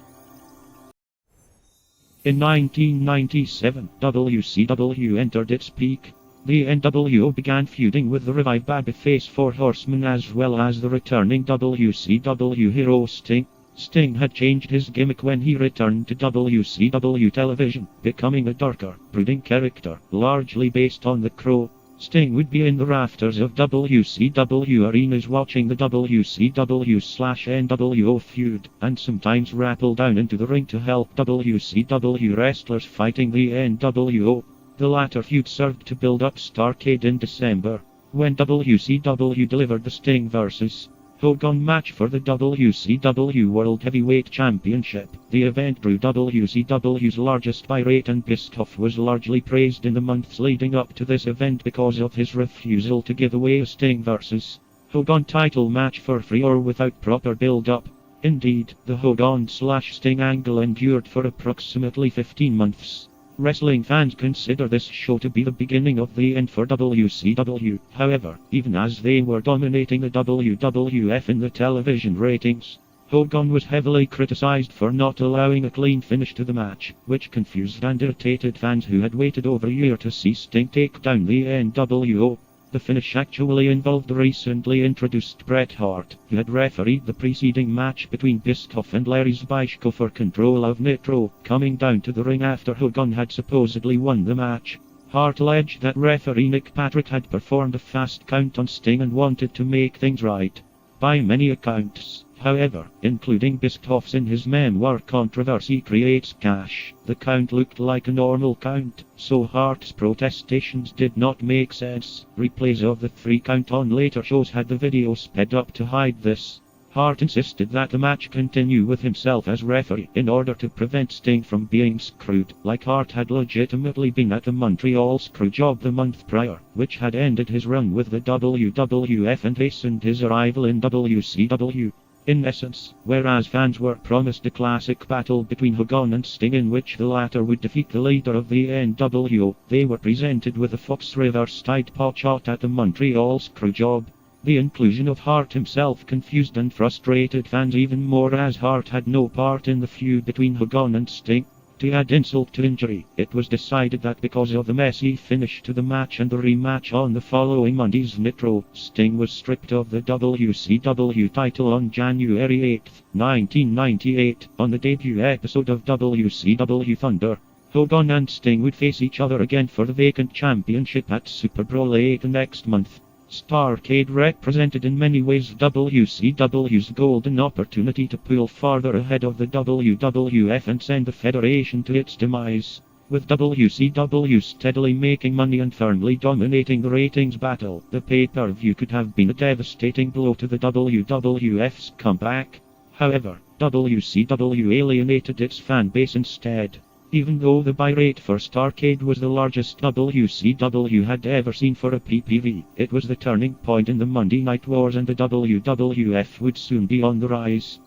In 1997, WCW entered its peak. The NWO began feuding with the revived babyface Four Horsemen as well as the returning WCW hero Sting. Sting had changed his gimmick when he returned to WCW television, becoming a darker, brooding character, largely based on the Crow. Sting would be in the rafters of WCW arenas watching the WCW/NWO feud, and sometimes rappel down into the ring to help WCW wrestlers fighting the NWO. The latter feud served to build up Starrcade in December, when WCW delivered the Sting vs. Hogan match for the WCW World Heavyweight Championship. The event drew WCW's largest buy rate, and Bischoff was largely praised in the months leading up to this event because of his refusal to give away a Sting vs. Hogan title match for free or without proper build-up. Indeed, the Hogan/Sting angle endured for approximately 15 months. Wrestling fans consider this show to be the beginning of the end for WCW. However, even as they were dominating the WWF in the television ratings, Hogan was heavily criticized for not allowing a clean finish to the match, which confused and irritated fans who had waited over a year to see Sting take down the NWO. The finish actually involved the recently introduced Bret Hart, who had refereed the preceding match between Bischoff and Larry Zbyszko for control of Nitro, coming down to the ring after Hogan had supposedly won the match. Hart alleged that referee Nick Patrick had performed a fast count on Sting and wanted to make things right. By many accounts, however, including Bischoff's in his memoir Controversy Creates Cash, the count looked like a normal count, so Hart's protestations did not make sense. Replays of the 3 count on later shows had the video sped up to hide this. Hart insisted that the match continue with himself as referee in order to prevent Sting from being screwed, like Hart had legitimately been at the Montreal Screwjob the month prior, which had ended his run with the WWF and hastened his arrival in WCW. In essence, whereas fans were promised a classic battle between Hogan and Sting in which the latter would defeat the leader of the NWO, they were presented with a Fox Riverside pot shot at the Montreal Screwjob. The inclusion of Hart himself confused and frustrated fans even more, as Hart had no part in the feud between Hogan and Sting. To add insult to injury, it was decided that because of the messy finish to the match and the rematch on the following Monday's Nitro, Sting was stripped of the WCW title on January 8, 1998, on the debut episode of WCW Thunder. Hogan and Sting would face each other again for the vacant championship at Super Brawl 8 the next month. Starrcade represented in many ways WCW's golden opportunity to pull farther ahead of the WWF and send the federation to its demise. With WCW steadily making money and firmly dominating the ratings battle, the pay-per-view could have been a devastating blow to the WWF's comeback. However, WCW alienated its fan base instead. Even though the buy rate for Starrcade was the largest WCW had ever seen for a PPV, it was the turning point in the Monday Night Wars, and the WWF would soon be on the rise.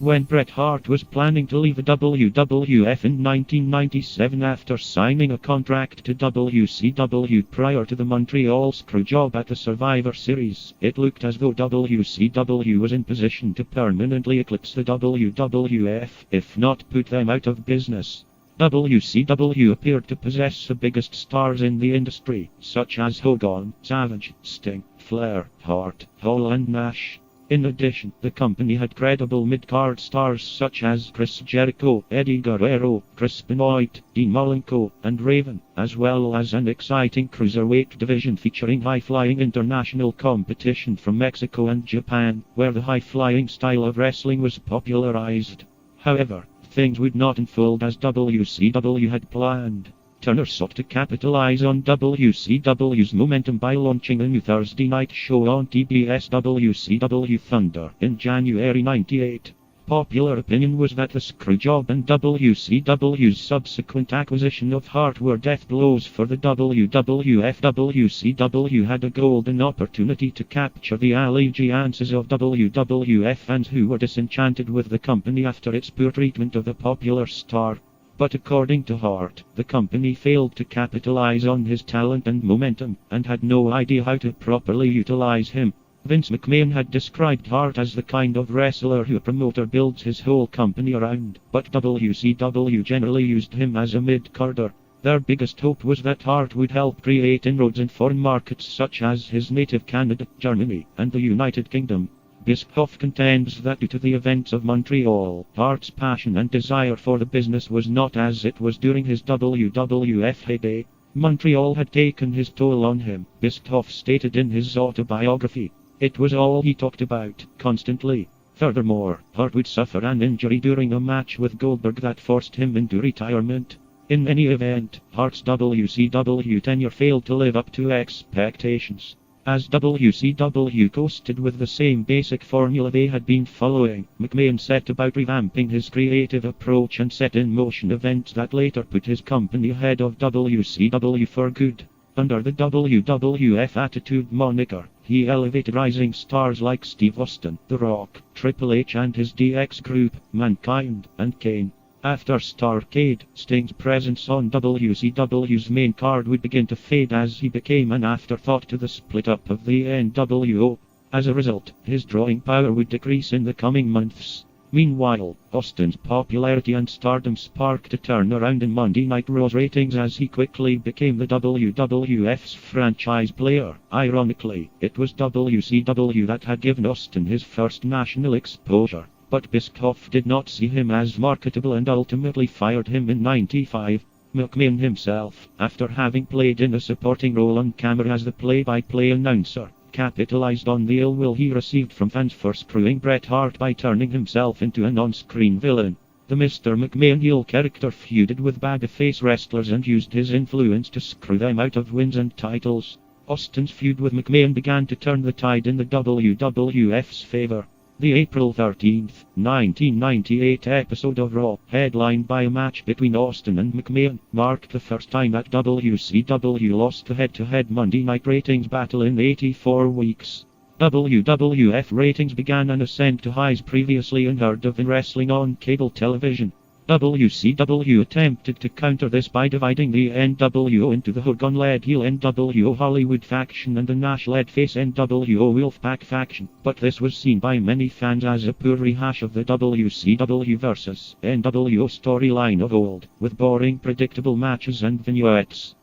When Bret Hart was planning to leave the WWF in 1997 after signing a contract to WCW prior to the Montreal Screwjob at the Survivor Series, it looked as though WCW was in position to permanently eclipse the WWF, if not put them out of business. WCW appeared to possess the biggest stars in the industry, such as Hogan, Savage, Sting, Flair, Hart, Hall and Nash. In addition, the company had credible mid-card stars such as Chris Jericho, Eddie Guerrero, Chris Benoit, Dean Malenko, and Raven, as well as an exciting cruiserweight division featuring high-flying international competition from Mexico and Japan, where the high-flying style of wrestling was popularized. However, things would not unfold as WCW had planned. Turner sought to capitalize on WCW's momentum by launching a new Thursday night show on TBS WCW Thunder in January 98. Popular opinion was that the Screwjob and WCW's subsequent acquisition of Hart were death blows for the WWF. WCW had a golden opportunity to capture the allegiances of WWF fans who were disenchanted with the company after its poor treatment of the popular star. But according to Hart, the company failed to capitalize on his talent and momentum, and had no idea how to properly utilize him. Vince McMahon had described Hart as the kind of wrestler who a promoter builds his whole company around, but WCW generally used him as a mid-carder. Their biggest hope was that Hart would help create inroads in foreign markets such as his native Canada, Germany, and the United Kingdom. Bischoff contends that due to the events of Montreal, Hart's passion and desire for the business was not as it was during his WWF heyday. Montreal had taken his toll on him, Bischoff stated in his autobiography. It was all he talked about, constantly. Furthermore, Hart would suffer an injury during a match with Goldberg that forced him into retirement. In any event, Hart's WCW tenure failed to live up to expectations. As WCW coasted with the same basic formula they had been following, McMahon set about revamping his creative approach and set in motion events that later put his company ahead of WCW for good. Under the WWF Attitude moniker, he elevated rising stars like Steve Austin, The Rock, Triple H and his DX group, Mankind, and Kane. After Starrcade, Sting's presence on WCW's main card would begin to fade as he became an afterthought to the split-up of the NWO. As a result, his drawing power would decrease in the coming months. Meanwhile, Austin's popularity and stardom sparked a turnaround in Monday Night Raw's ratings as he quickly became the WWF's franchise player. Ironically, it was WCW that had given Austin his first national exposure. But Bischoff did not see him as marketable and ultimately fired him in '95. McMahon himself, after having played in a supporting role on camera as the play-by-play announcer, capitalized on the ill will he received from fans for screwing Bret Hart by turning himself into an on-screen villain. The Mr. McMahon heel character feuded with babyface wrestlers and used his influence to screw them out of wins and titles. Austin's feud with McMahon began to turn the tide in the WWF's favor. The April 13, 1998 episode of Raw, headlined by a match between Austin and McMahon, marked the first time that WCW lost the head-to-head Monday Night Ratings battle in 84 weeks. WWF ratings began an ascent to highs previously unheard of in wrestling on cable television. WCW attempted to counter this by dividing the NWO into the Hogan-led heel NWO Hollywood faction and the Nash-led face NWO Wolfpack faction, but this was seen by many fans as a poor rehash of the WCW vs. NWO storyline of old, with boring predictable matches and vignettes.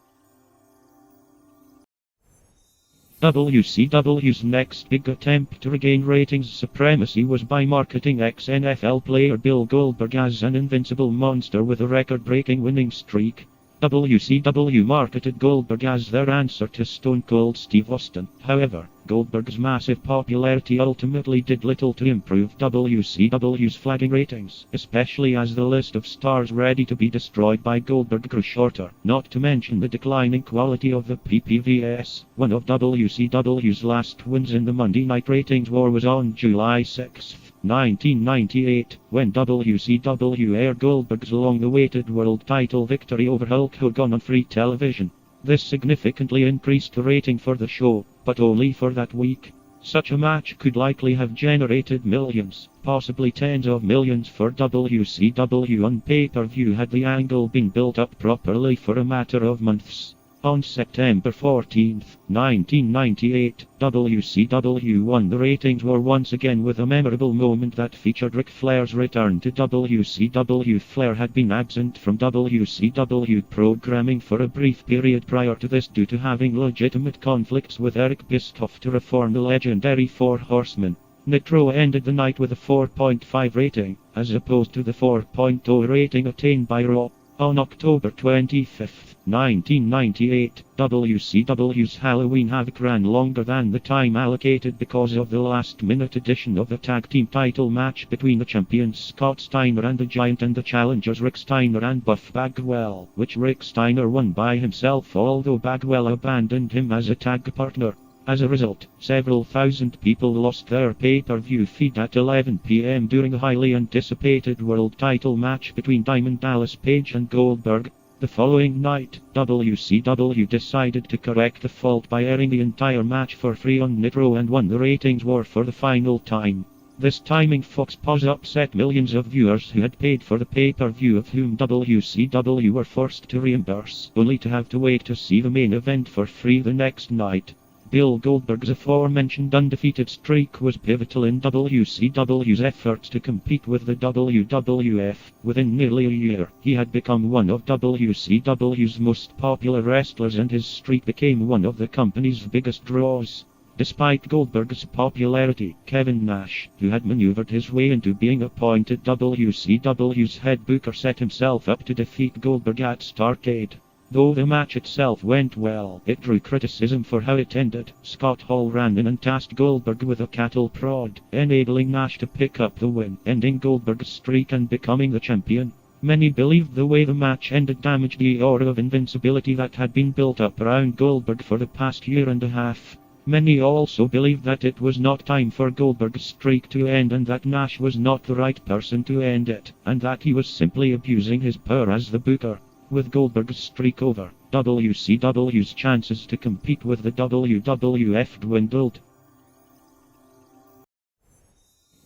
WCW's next big attempt to regain ratings supremacy was by marketing ex-NFL player Bill Goldberg as an invincible monster with a record-breaking winning streak. WCW marketed Goldberg as their answer to Stone Cold Steve Austin. However, Goldberg's massive popularity ultimately did little to improve WCW's flagging ratings, especially as the list of stars ready to be destroyed by Goldberg grew shorter, not to mention the declining quality of the PPVs. One of WCW's last wins in the Monday Night Ratings war was on July 6, 1998, when WCW aired Goldberg's long-awaited world title victory over Hulk Hogan on free television. This significantly increased the rating for the show, but only for that week. Such a match could likely have generated millions, possibly tens of millions for WCW on pay-per-view had the angle been built up properly for a matter of months. On September 14, 1998, WCW won the ratings war once again with a memorable moment that featured Ric Flair's return to WCW. Flair had been absent from WCW programming for a brief period prior to this due to having legitimate conflicts with Eric Bischoff to reform the legendary Four Horsemen. Nitro ended the night with a 4.5 rating, as opposed to the 4.0 rating attained by Raw. On October 25, 1998, WCW's Halloween Havoc ran longer than the time allocated because of the last-minute addition of a tag team title match between the champions Scott Steiner and the Giant and the challengers Rick Steiner and Buff Bagwell, which Rick Steiner won by himself although Bagwell abandoned him as a tag partner. As a result, several thousand people lost their pay-per-view feed at 11 p.m. during a highly anticipated world title match between Diamond Dallas Page and Goldberg. The following night, WCW decided to correct the fault by airing the entire match for free on Nitro and won the ratings war for the final time. This timing Fox pause upset millions of viewers who had paid for the pay-per-view of whom WCW were forced to reimburse, only to have to wait to see the main event for free the next night. Bill Goldberg's aforementioned undefeated streak was pivotal in WCW's efforts to compete with the WWF. Within nearly a year, he had become one of WCW's most popular wrestlers and his streak became one of the company's biggest draws. Despite Goldberg's popularity, Kevin Nash, who had maneuvered his way into being appointed WCW's head booker, set himself up to defeat Goldberg at Starrcade. Though the match itself went well, it drew criticism for how it ended. Scott Hall ran in and tasked Goldberg with a cattle prod, enabling Nash to pick up the win, ending Goldberg's streak and becoming the champion. Many believed the way the match ended damaged the aura of invincibility that had been built up around Goldberg for the past year and a half. Many also believed that it was not time for Goldberg's streak to end and that Nash was not the right person to end it, and that he was simply abusing his power as the booker. With Goldberg's streak over, WCW's chances to compete with the WWF dwindled.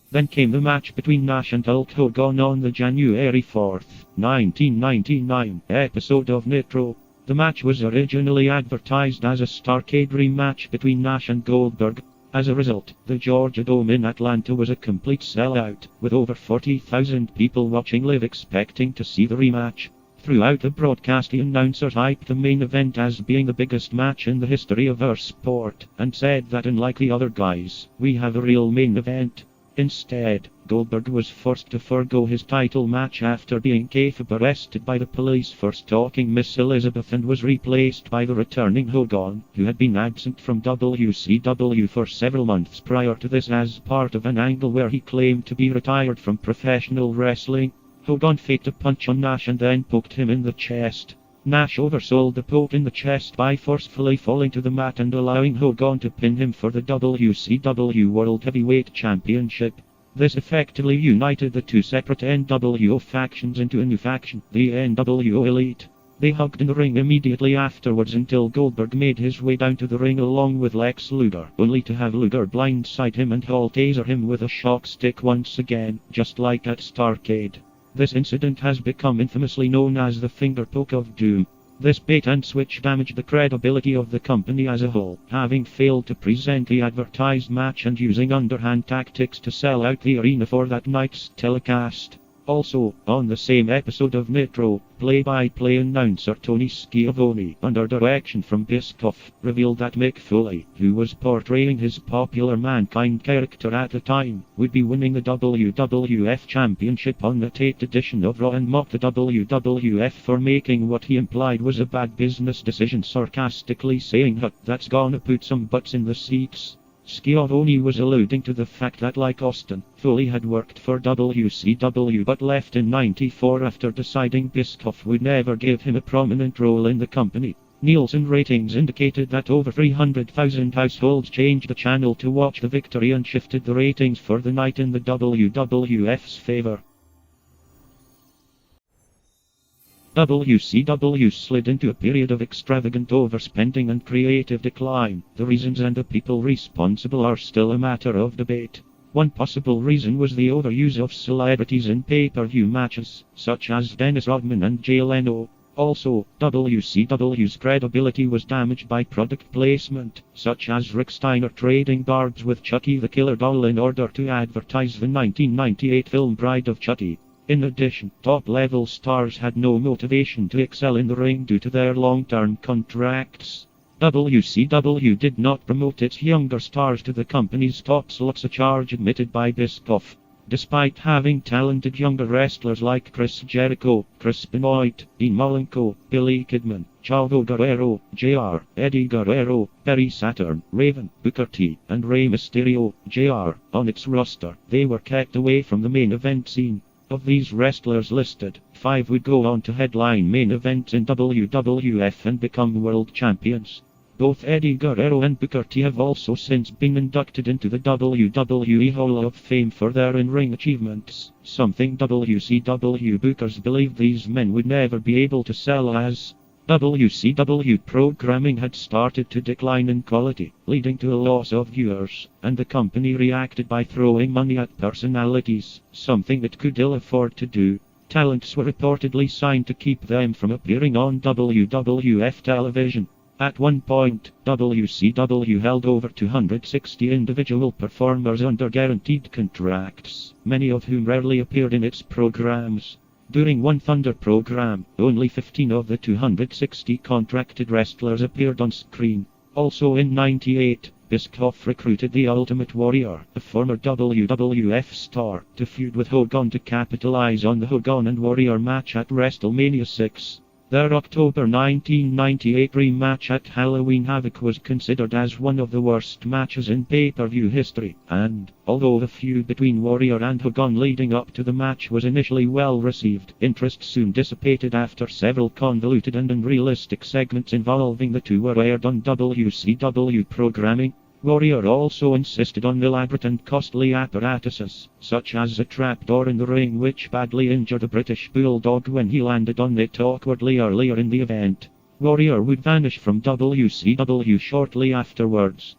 Then came the match between Nash and Hulk Hogan on the January 4, 1999 episode of Nitro. The match was originally advertised as a Starrcade rematch between Nash and Goldberg. As a result, the Georgia Dome in Atlanta was a complete sellout, with over 40,000 people watching live expecting to see the rematch. Throughout the broadcast, the announcers hyped the main event as being the biggest match in the history of our sport, and said that unlike the other guys, we have a real main event. Instead, Goldberg was forced to forgo his title match after being kayfabe arrested by the police for stalking Miss Elizabeth and was replaced by the returning Hogan, who had been absent from WCW for several months prior to this as part of an angle where he claimed to be retired from professional wrestling. Hogan faked a punch on Nash and then poked him in the chest. Nash oversold the poke in the chest by forcefully falling to the mat and allowing Hogan to pin him for the WCW World Heavyweight Championship. This effectively united the two separate NWO factions into a new faction, the NWO Elite. They hugged in the ring immediately afterwards until Goldberg made his way down to the ring along with Lex Luger, only to have Luger blindside him and Hall taser him with a shock stick once again, just like at Starrcade. This incident has become infamously known as the finger poke of doom. This bait and switch damaged the credibility of the company as a whole, having failed to present the advertised match and using underhand tactics to sell out the arena for that night's telecast. Also, on the same episode of Nitro, play-by-play announcer Tony Schiavone, under direction from Bischoff, revealed that Mick Foley, who was portraying his popular Mankind character at the time, would be winning the WWF Championship on the taped edition of Raw and mocked the WWF for making what he implied was a bad business decision, sarcastically saying, "That's gonna put some butts in the seats." Schiavone was alluding to the fact that, like Austin, Foley had worked for WCW but left in '94 after deciding Bischoff would never give him a prominent role in the company. Nielsen ratings indicated that over 300,000 households changed the channel to watch the victory and shifted the ratings for the night in the WWF's favor. WCW slid into a period of extravagant overspending and creative decline. The reasons and the people responsible are still a matter of debate. One possible reason was the overuse of celebrities in pay-per-view matches, such as Dennis Rodman and Jay Leno. Also, WCW's credibility was damaged by product placement, such as Rick Steiner trading barbs with Chucky the Killer doll in order to advertise the 1998 film Bride of Chucky. In addition, top-level stars had no motivation to excel in the ring due to their long-term contracts. WCW did not promote its younger stars to the company's top slots, a charge admitted by Bischoff. Despite having talented younger wrestlers like Chris Jericho, Chris Benoit, Dean Malenko, Billy Kidman, Chavo Guerrero, JR, Eddie Guerrero, Perry Saturn, Raven, Booker T, and Rey Mysterio, JR, on its roster, they were kept away from the main event scene. Of these wrestlers listed, 5 would go on to headline main events in WWF and become world champions. Both Eddie Guerrero and Booker T have also since been inducted into the WWE Hall of Fame for their in-ring achievements, something WCW bookers believed these men would never be able to sell as. WCW programming had started to decline in quality, leading to a loss of viewers, and the company reacted by throwing money at personalities, something it could ill afford to do. Talents were reportedly signed to keep them from appearing on WWF television. At one point, WCW held over 260 individual performers under guaranteed contracts, many of whom rarely appeared in its programs. During one Thunder program, only 15 of the 260 contracted wrestlers appeared on screen. Also in '98, Bischoff recruited the Ultimate Warrior, a former WWF star, to feud with Hogan to capitalize on the Hogan and Warrior match at WrestleMania 6. Their October 1998 rematch at Halloween Havoc was considered as one of the worst matches in pay-per-view history, and, although the feud between Warrior and Hogan leading up to the match was initially well received, interest soon dissipated after several convoluted and unrealistic segments involving the two were aired on WCW programming. Warrior also insisted on elaborate and costly apparatuses, such as a trapdoor in the ring which badly injured a British bulldog when he landed on it awkwardly earlier in the event. Warrior would vanish from WCW shortly afterwards.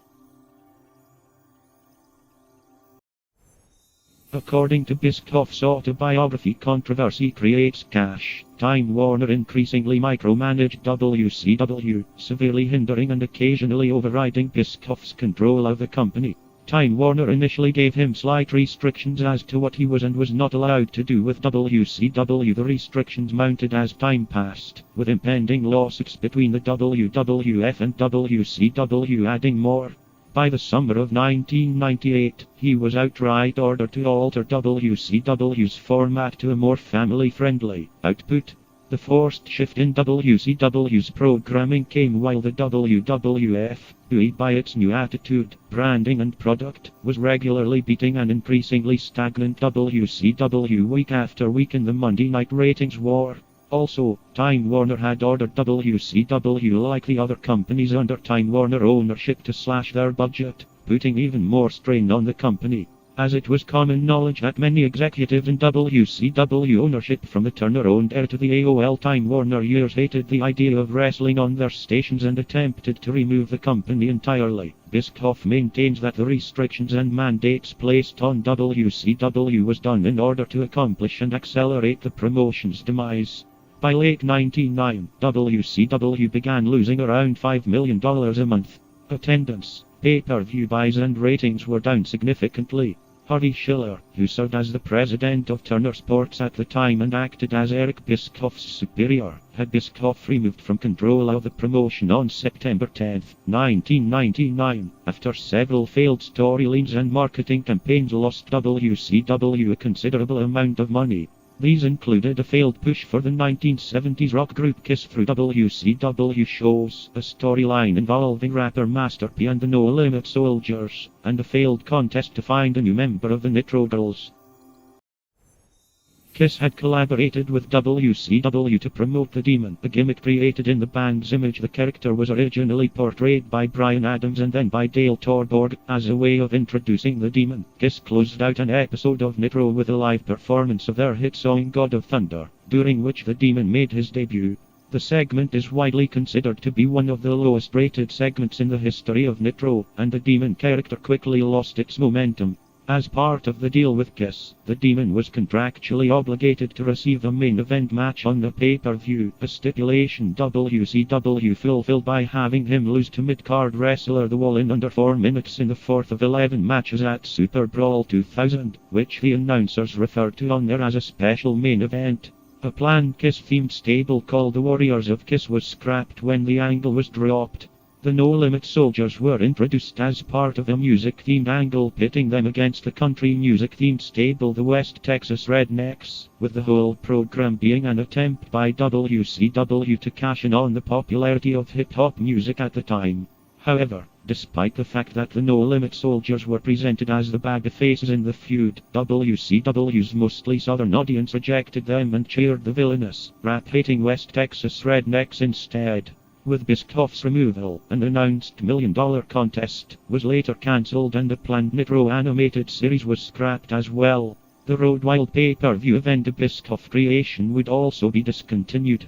According to Bischoff's autobiography, controversy creates cash. Time Warner increasingly micromanaged WCW, severely hindering and occasionally overriding Bischoff's control of the company. Time Warner initially gave him slight restrictions as to what he was and was not allowed to do with WCW. The restrictions mounted as time passed, with impending lawsuits between the WWF and WCW adding more. By the summer of 1998, he was outright ordered to alter WCW's format to a more family-friendly output. The forced shift in WCW's programming came while the WWF, buoyed by its new attitude, branding and product, was regularly beating an increasingly stagnant WCW week after week in the Monday Night Ratings war. Also, Time Warner had ordered WCW like the other companies under Time Warner ownership to slash their budget, putting even more strain on the company. As it was common knowledge that many executives in WCW ownership from the Turner-owned era to the AOL Time Warner years hated the idea of wrestling on their stations and attempted to remove the company entirely, Bischoff maintains that the restrictions and mandates placed on WCW was done in order to accomplish and accelerate the promotion's demise. By late 1999, WCW began losing around $5 million a month. Attendance, pay-per-view buys and ratings were down significantly. Harry Schiller, who served as the president of Turner Sports at the time and acted as Eric Bischoff's superior, had Bischoff removed from control of the promotion on September 10, 1999. After several failed storylines and marketing campaigns lost WCW a considerable amount of money. These included a failed push for the 1970s rock group Kiss through WCW shows, a storyline involving rapper Master P and the No Limit Soldiers, and a failed contest to find a new member of the Nitro Girls. Kiss had collaborated with WCW to promote the Demon, a gimmick created in the band's image. The character was originally portrayed by Bryan Adams and then by Dale Torborg. As a way of introducing the Demon, Kiss closed out an episode of Nitro with a live performance of their hit song God of Thunder, during which the Demon made his debut. The segment is widely considered to be one of the lowest rated segments in the history of Nitro, and the Demon character quickly lost its momentum. As part of the deal with Kiss, the Demon was contractually obligated to receive a main event match on the pay-per-view, a stipulation WCW fulfilled by having him lose to mid-card wrestler The Wall in under 4 minutes in the fourth of 11 matches at Super Brawl 2000, which the announcers referred to on air as a special main event. A planned Kiss-themed stable called the Warriors of Kiss was scrapped when the angle was dropped. The No Limit Soldiers were introduced as part of a music-themed angle pitting them against the country music-themed stable the West Texas Rednecks, with the whole program being an attempt by WCW to cash in on the popularity of hip-hop music at the time. However, despite the fact that the No Limit Soldiers were presented as the babyfaces in the feud, WCW's mostly southern audience rejected them and cheered the villainous, rap-hating West Texas Rednecks instead. With Bischoff's removal, an announced $1 million contest was later cancelled and the planned Nitro animated series was scrapped as well. The Road Wild pay-per-view event, a Bischoff creation, would also be discontinued.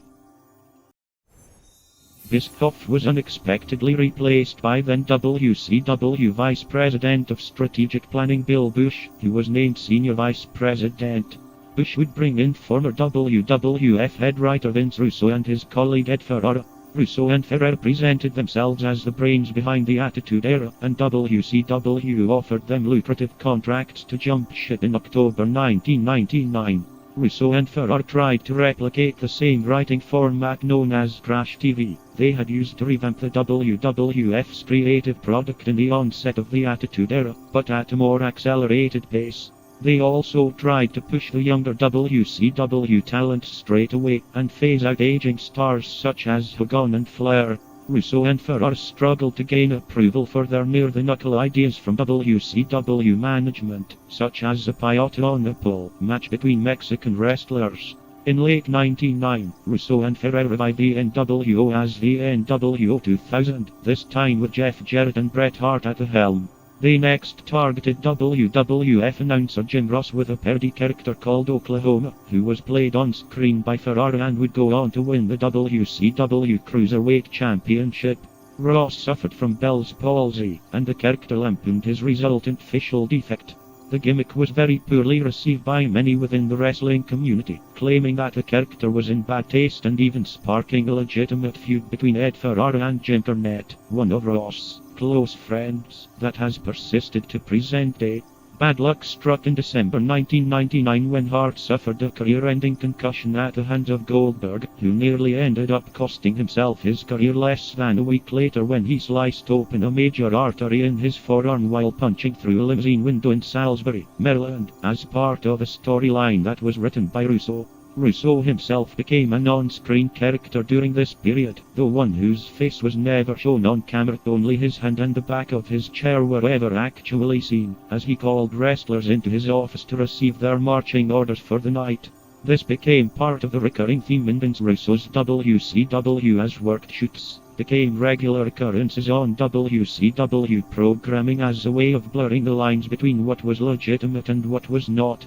Bischoff was unexpectedly replaced by then WCW Vice President of Strategic Planning Bill Bush, who was named Senior Vice President. Bush would bring in former WWF head writer Vince Russo and his colleague Ed Ferrara. Russo and Ferrara presented themselves as the brains behind the Attitude Era, and WCW offered them lucrative contracts to jump ship in October 1999. Russo and Ferrara tried to replicate the same writing format known as Crash TV they had used to revamp the WWF's creative product in the onset of the Attitude Era, but at a more accelerated pace. They also tried to push the younger WCW talent straight away and phase out aging stars such as Hogan and Flair. Russo and Ferrara struggled to gain approval for their near-the-knuckle ideas from WCW management, such as a Payota on the pole match between Mexican wrestlers. In late 1999, Russo and Ferrara revived the NWO as the NWO 2000, this time with Jeff Jarrett and Bret Hart at the helm. They next targeted WWF announcer Jim Ross with a parody character called Oklahoma, who was played on screen by Ferrara and would go on to win the WCW Cruiserweight Championship. Ross suffered from Bell's palsy, and the character lampooned his resultant facial defect. The gimmick was very poorly received by many within the wrestling community, claiming that the character was in bad taste and even sparking a legitimate feud between Ed Ferrara and Jim Cornette, one of Ross' close friends, that has persisted to present day. Bad luck struck in December 1999 when Hart suffered a career-ending concussion at the hands of Goldberg, who nearly ended up costing himself his career less than a week later when he sliced open a major artery in his forearm while punching through a limousine window in Salisbury, Maryland, as part of a storyline that was written by Russo. Russo himself became an on-screen character during this period, though one whose face was never shown on camera. Only his hand and the back of his chair were ever actually seen, as he called wrestlers into his office to receive their marching orders for the night. This became part of the recurring theme in Vince Russo's WCW as work shoots became regular occurrences on WCW programming as a way of blurring the lines between what was legitimate and what was not.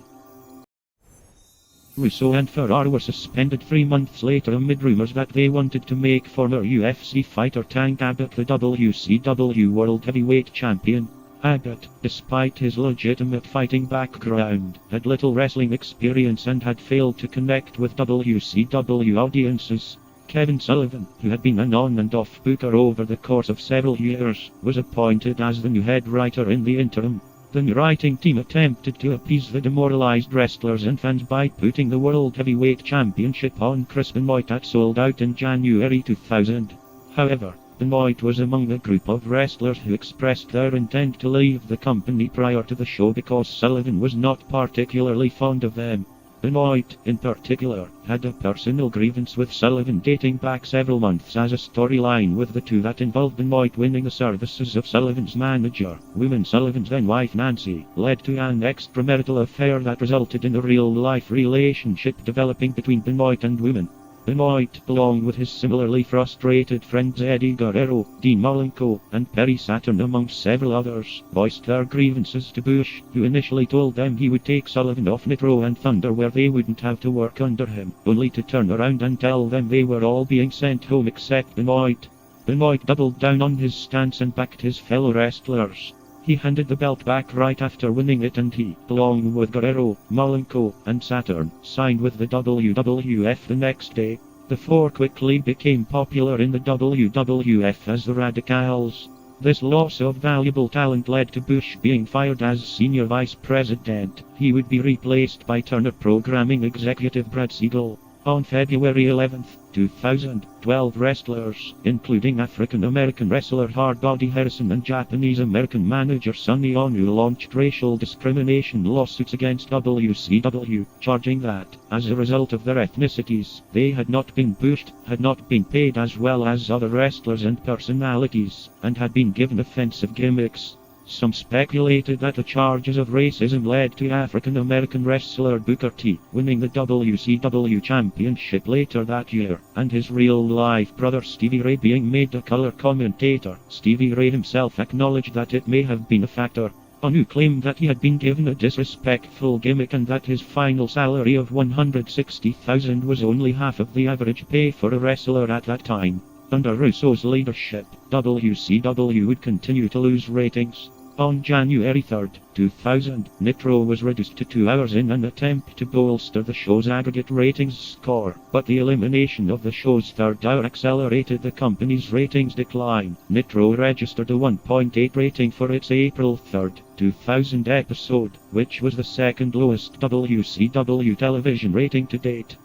Russo and Ferrara were suspended 3 months later amid rumors that they wanted to make former UFC fighter Tank Abbott the WCW World Heavyweight Champion. Abbott, despite his legitimate fighting background, had little wrestling experience and had failed to connect with WCW audiences. Kevin Sullivan, who had been an on and off booker over the course of several years, was appointed as the new head writer in the interim. The new writing team attempted to appease the demoralized wrestlers and fans by putting the World Heavyweight Championship on Chris Benoit at Sold Out in January 2000. However, Benoit was among a group of wrestlers who expressed their intent to leave the company prior to the show because Sullivan was not particularly fond of them. Benoit, in particular, had a personal grievance with Sullivan dating back several months as a storyline with the two that involved Benoit winning the services of Sullivan's manager, woman Sullivan's then-wife Nancy, led to an extramarital affair that resulted in a real-life relationship developing between Benoit and woman. Benoit, along with his similarly frustrated friends Eddie Guerrero, Dean Malenko, and Perry Saturn among several others, voiced their grievances to Bush, who initially told them he would take Sullivan off Nitro and Thunder where they wouldn't have to work under him, only to turn around and tell them they were all being sent home except Benoit. Benoit doubled down on his stance and backed his fellow wrestlers. He handed the belt back right after winning it and he, along with Guerrero, Malenko, and Saturn, signed with the WWF the next day. The four quickly became popular in the WWF as the Radicals. This loss of valuable talent led to Bush being fired as senior vice president. He would be replaced by Turner programming executive Brad Siegel. On February 11, 2000, 12 wrestlers, including African-American wrestler Hardbody Harrison and Japanese-American manager Sonny Onu, launched racial discrimination lawsuits against WCW, charging that, as a result of their ethnicities, they had not been pushed, had not been paid as well as other wrestlers and personalities, and had been given offensive gimmicks. Some speculated that the charges of racism led to African-American wrestler Booker T winning the WCW championship later that year, and his real-life brother Stevie Ray being made a color commentator. Stevie Ray himself acknowledged that it may have been a factor. Onu claimed that he had been given a disrespectful gimmick and that his final salary of $160,000 was only half of the average pay for a wrestler at that time. Under Russo's leadership, WCW would continue to lose ratings. On January 3, 2000, Nitro was reduced to 2 hours in an attempt to bolster the show's aggregate ratings score, but the elimination of the show's third hour accelerated the company's ratings decline. Nitro registered a 1.8 rating for its April 3, 2000 episode, which was the second lowest WCW television rating to date.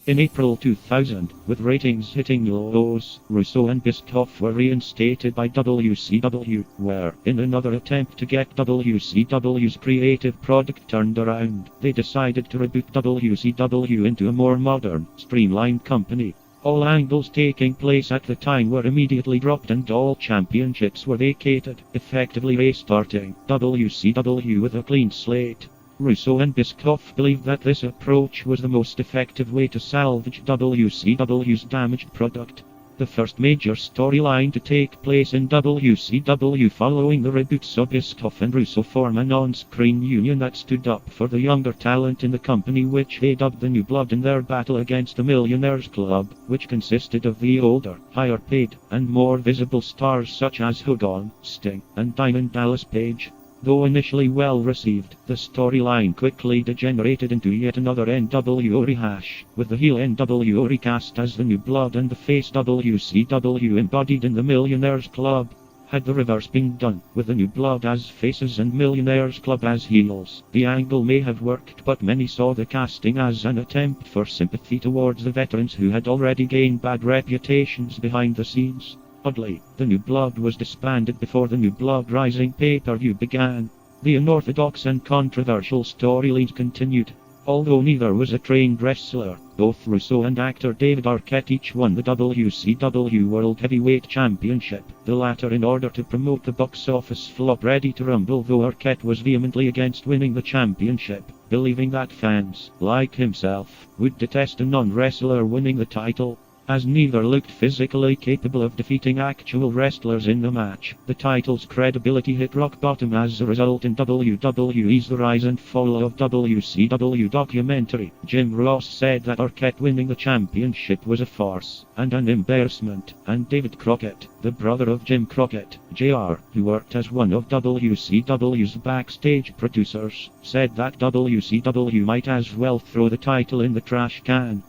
In April 2000, with ratings hitting lows, Russo and Bischoff were reinstated by WCW, where, in another attempt to get WCW's creative product turned around, they decided to reboot WCW into a more modern, streamlined company. All angles taking place at the time were immediately dropped and all championships were vacated, effectively restarting WCW with a clean slate. Russo and Bischoff believed that this approach was the most effective way to salvage WCW's damaged product. The first major storyline to take place in WCW following the reboot saw Bischoff and Russo form an on-screen union that stood up for the younger talent in the company, which they dubbed the New Blood in their battle against the Millionaires Club, which consisted of the older, higher-paid, and more visible stars such as Hogan, Sting, and Diamond Dallas Page. Though initially well received, the storyline quickly degenerated into yet another NWO rehash, with the heel NWO recast as the New Blood and the face WCW embodied in the Millionaires Club. Had the reverse been done, with the New Blood as faces and Millionaires Club as heels, the angle may have worked, but many saw the casting as an attempt for sympathy towards the veterans who had already gained bad reputations behind the scenes. Oddly, the New Blood was disbanded before the New Blood Rising pay-per-view began. The unorthodox and controversial storylines continued. Although neither was a trained wrestler, both Russo and actor David Arquette each won the WCW World Heavyweight Championship, the latter in order to promote the box office flop Ready to Rumble, though Arquette was vehemently against winning the championship, believing that fans, like himself, would detest a non-wrestler winning the title. As neither looked physically capable of defeating actual wrestlers in the match, the title's credibility hit rock bottom as a result. In WWE's The Rise and Fall of WCW documentary, Jim Ross said that Arquette winning the championship was a farce and an embarrassment, and David Crockett, the brother of Jim Crockett, Jr., who worked as one of WCW's backstage producers, said that WCW might as well throw the title in the trash can.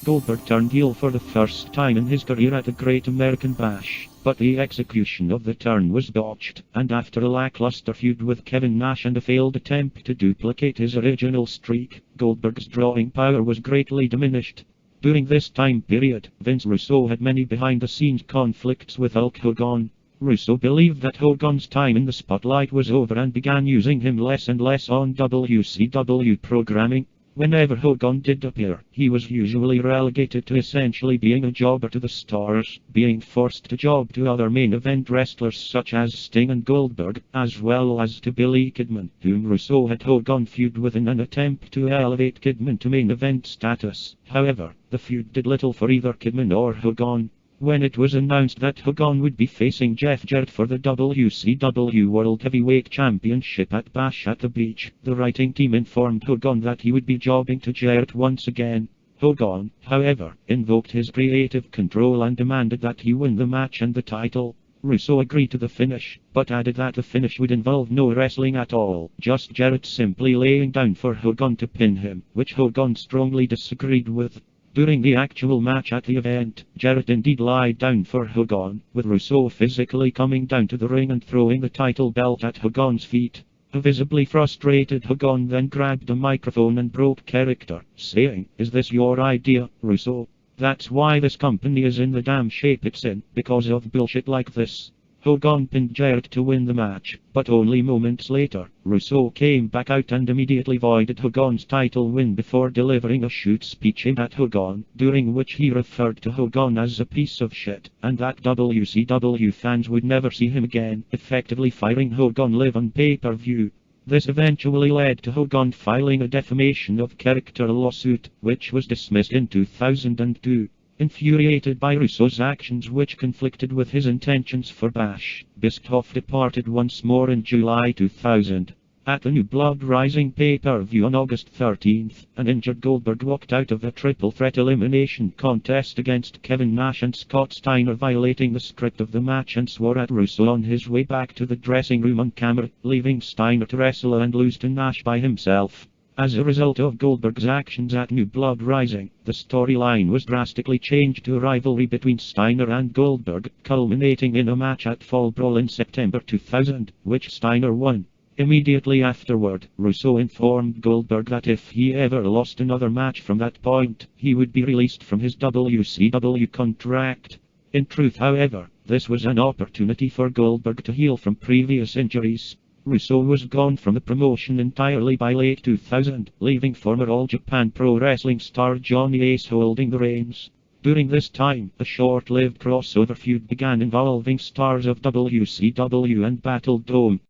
Goldberg turned heel for the first time in his career at the Great American Bash, but the execution of the turn was botched, and after a lackluster feud with Kevin Nash and a failed attempt to duplicate his original streak, Goldberg's drawing power was greatly diminished. During this time period, Vince Russo had many behind-the-scenes conflicts with Hulk Hogan. Russo believed that Hogan's time in the spotlight was over and began using him less and less on WCW programming. Whenever Hogan did appear, he was usually relegated to essentially being a jobber to the stars, being forced to job to other main event wrestlers such as Sting and Goldberg, as well as to Billy Kidman, whom Russo had Hogan feud with in an attempt to elevate Kidman to main event status. However, the feud did little for either Kidman or Hogan. When it was announced that Hogan would be facing Jeff Jarrett for the WCW World Heavyweight Championship at Bash at the Beach, the writing team informed Hogan that he would be jobbing to Jarrett once again. Hogan, however, invoked his creative control and demanded that he win the match and the title. Russo agreed to the finish, but added that the finish would involve no wrestling at all, just Jarrett simply laying down for Hogan to pin him, which Hogan strongly disagreed with. During the actual match at the event, Jarrett indeed lied down for Hogan, with Russo physically coming down to the ring and throwing the title belt at Hogan's feet. A visibly frustrated Hogan then grabbed a microphone and broke character, saying, "Is this your idea, Russo? That's why this company is in the damn shape it's in, because of bullshit like this." Hogan pinned Jarrett to win the match, but only moments later, Russo came back out and immediately voided Hogan's title win before delivering a shoot speech aimed at Hogan, during which he referred to Hogan as a piece of shit, and that WCW fans would never see him again, effectively firing Hogan live on pay-per-view. This eventually led to Hogan filing a defamation of character lawsuit, which was dismissed in 2002. Infuriated by Russo's actions which conflicted with his intentions for Bash, Bischoff departed once more in July 2000. At the New Blood Rising pay-per-view on August 13th, an injured Goldberg walked out of a triple threat elimination contest against Kevin Nash and Scott Steiner, violating the script of the match, and swore at Russo on his way back to the dressing room on camera, leaving Steiner to wrestle and lose to Nash by himself. As a result of Goldberg's actions at New Blood Rising, the storyline was drastically changed to a rivalry between Steiner and Goldberg, culminating in a match at Fall Brawl in September 2000, which Steiner won. Immediately afterward, Russo informed Goldberg that if he ever lost another match from that point, he would be released from his WCW contract. In truth, however, this was an opportunity for Goldberg to heal from previous injuries. Russo was gone from the promotion entirely by late 2000, leaving former All Japan Pro Wrestling star Johnny Ace holding the reins. During this time, a short-lived crossover feud began involving stars of WCW and Battle Dome.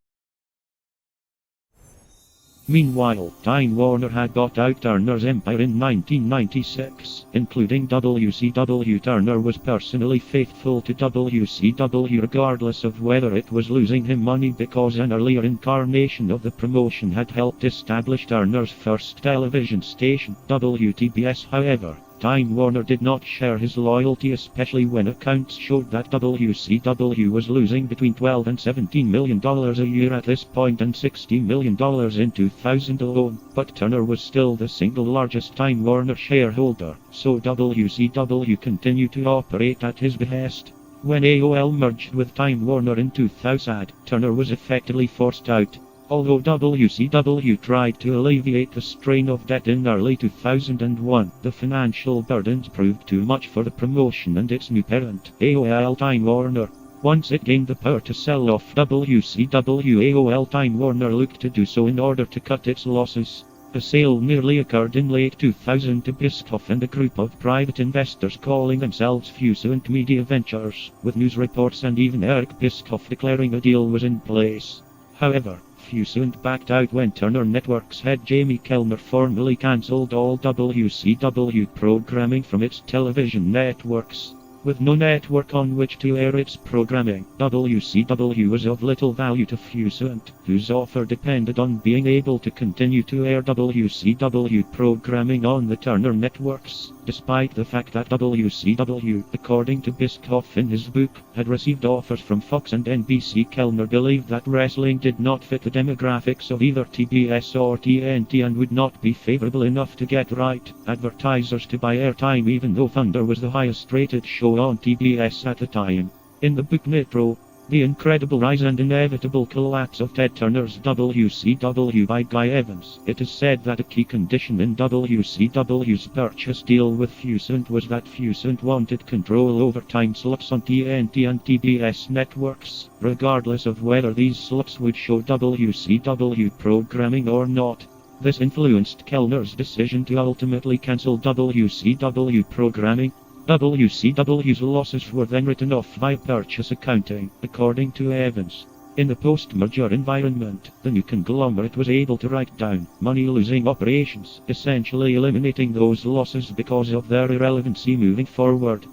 Meanwhile, Time Warner had bought out Turner's empire in 1996, including WCW. Turner was personally faithful to WCW regardless of whether it was losing him money, because an earlier incarnation of the promotion had helped establish Turner's first television station, WTBS. However, Time Warner did not share his loyalty, especially when accounts showed that WCW was losing between $12 and $17 million a year at this point, and $60 million in 2000 alone. But Turner was still the single largest Time Warner shareholder, so WCW continued to operate at his behest. When AOL merged with Time Warner in 2000, Turner was effectively forced out. Although WCW tried to alleviate the strain of debt in early 2001, the financial burdens proved too much for the promotion and its new parent, AOL Time Warner. Once it gained the power to sell off WCW, AOL Time Warner looked to do so in order to cut its losses. The sale nearly occurred in late 2000 to Bischoff and a group of private investors calling themselves Russo Media Ventures, with news reports and even Eric Bischoff declaring a deal was in place. However, Russo backed out when Turner Networks head Jamie Kellner formally cancelled all WCW programming from its television networks. With no network on which to air its programming, WCW was of little value to Russo, whose offer depended on being able to continue to air WCW programming on the Turner Networks, despite the fact that WCW, according to Bischoff in his book, had received offers from Fox and NBC. Kellner believed that wrestling did not fit the demographics of either TBS or TNT and would not be favorable enough to get right advertisers to buy airtime, even though Thunder was the highest rated show on TBS at the time. In the book Nitro, The Incredible Rise and Inevitable Collapse of Ted Turner's WCW by Guy Evans, it is said that a key condition in WCW's purchase deal with Fusant was that Fusant wanted control over time slots on TNT and TBS networks, regardless of whether these slots would show WCW programming or not. This influenced Kellner's decision to ultimately cancel WCW programming. WCW's losses were then written off via purchase accounting, according to Evans. In the post-merger environment, the new conglomerate was able to write down money-losing operations, essentially eliminating those losses because of their irrelevancy moving forward.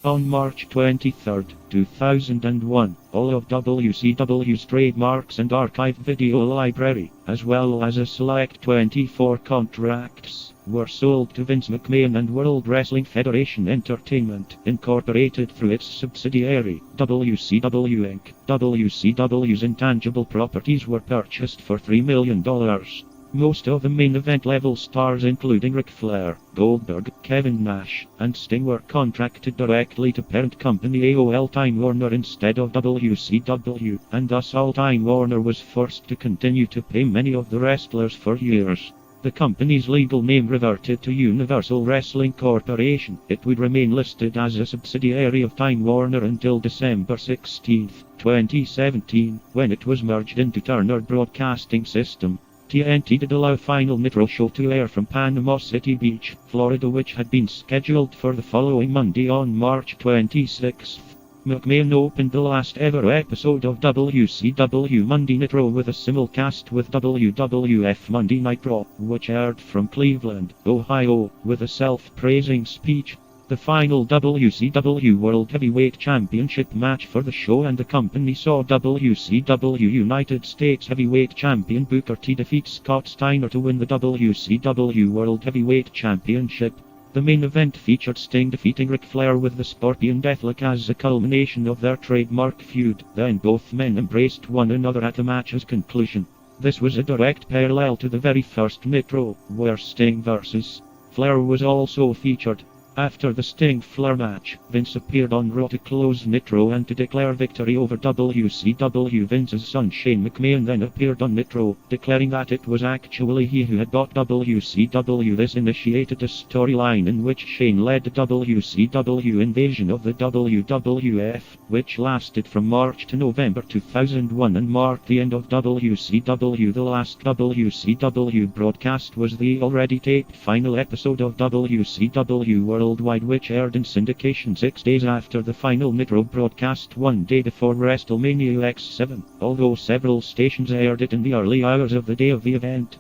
On March 23, 2001, all of WCW's trademarks and archived video library, as well as a select 24 contracts, were sold to Vince McMahon and World Wrestling Federation Entertainment, Incorporated through its subsidiary, WCW Inc. WCW's intangible properties were purchased for $3 million. Most of the main event level stars including Ric Flair, Goldberg, Kevin Nash, and Sting were contracted directly to parent company AOL Time Warner instead of WCW, and thus all Time Warner was forced to continue to pay many of the wrestlers for years. The company's legal name reverted to Universal Wrestling Corporation. It would remain listed as a subsidiary of Time Warner until December 16, 2017, when it was merged into Turner Broadcasting System. TNT did allow final Nitro show to air from Panama City Beach, Florida, which had been scheduled for the following Monday on March 26. McMahon opened the last ever episode of WCW Monday Nitro with a simulcast with WWF Monday Nitro, which aired from Cleveland, Ohio, with a self-praising speech. The final WCW World Heavyweight Championship match for the show and the company saw WCW United States Heavyweight Champion Booker T defeat Scott Steiner to win the WCW World Heavyweight Championship. The main event featured Sting defeating Ric Flair with the Scorpion Deathlock as a culmination of their trademark feud. Then both men embraced one another at the match's conclusion. This was a direct parallel to the very first Nitro, where Sting vs. Flair was also featured. After the Sting-Flair match, Vince appeared on Raw to close Nitro and to declare victory over WCW. Vince's son Shane McMahon then appeared on Nitro, declaring that it was actually he who had bought WCW. This initiated a storyline in which Shane led the WCW invasion of the WWF, which lasted from March to November 2001 and marked the end of WCW. The last WCW broadcast was the already taped final episode of WCW Worldwide, which aired in syndication 6 days after the final Nitro broadcast, one day before WrestleMania X7, although several stations aired it in the early hours of the day of the event.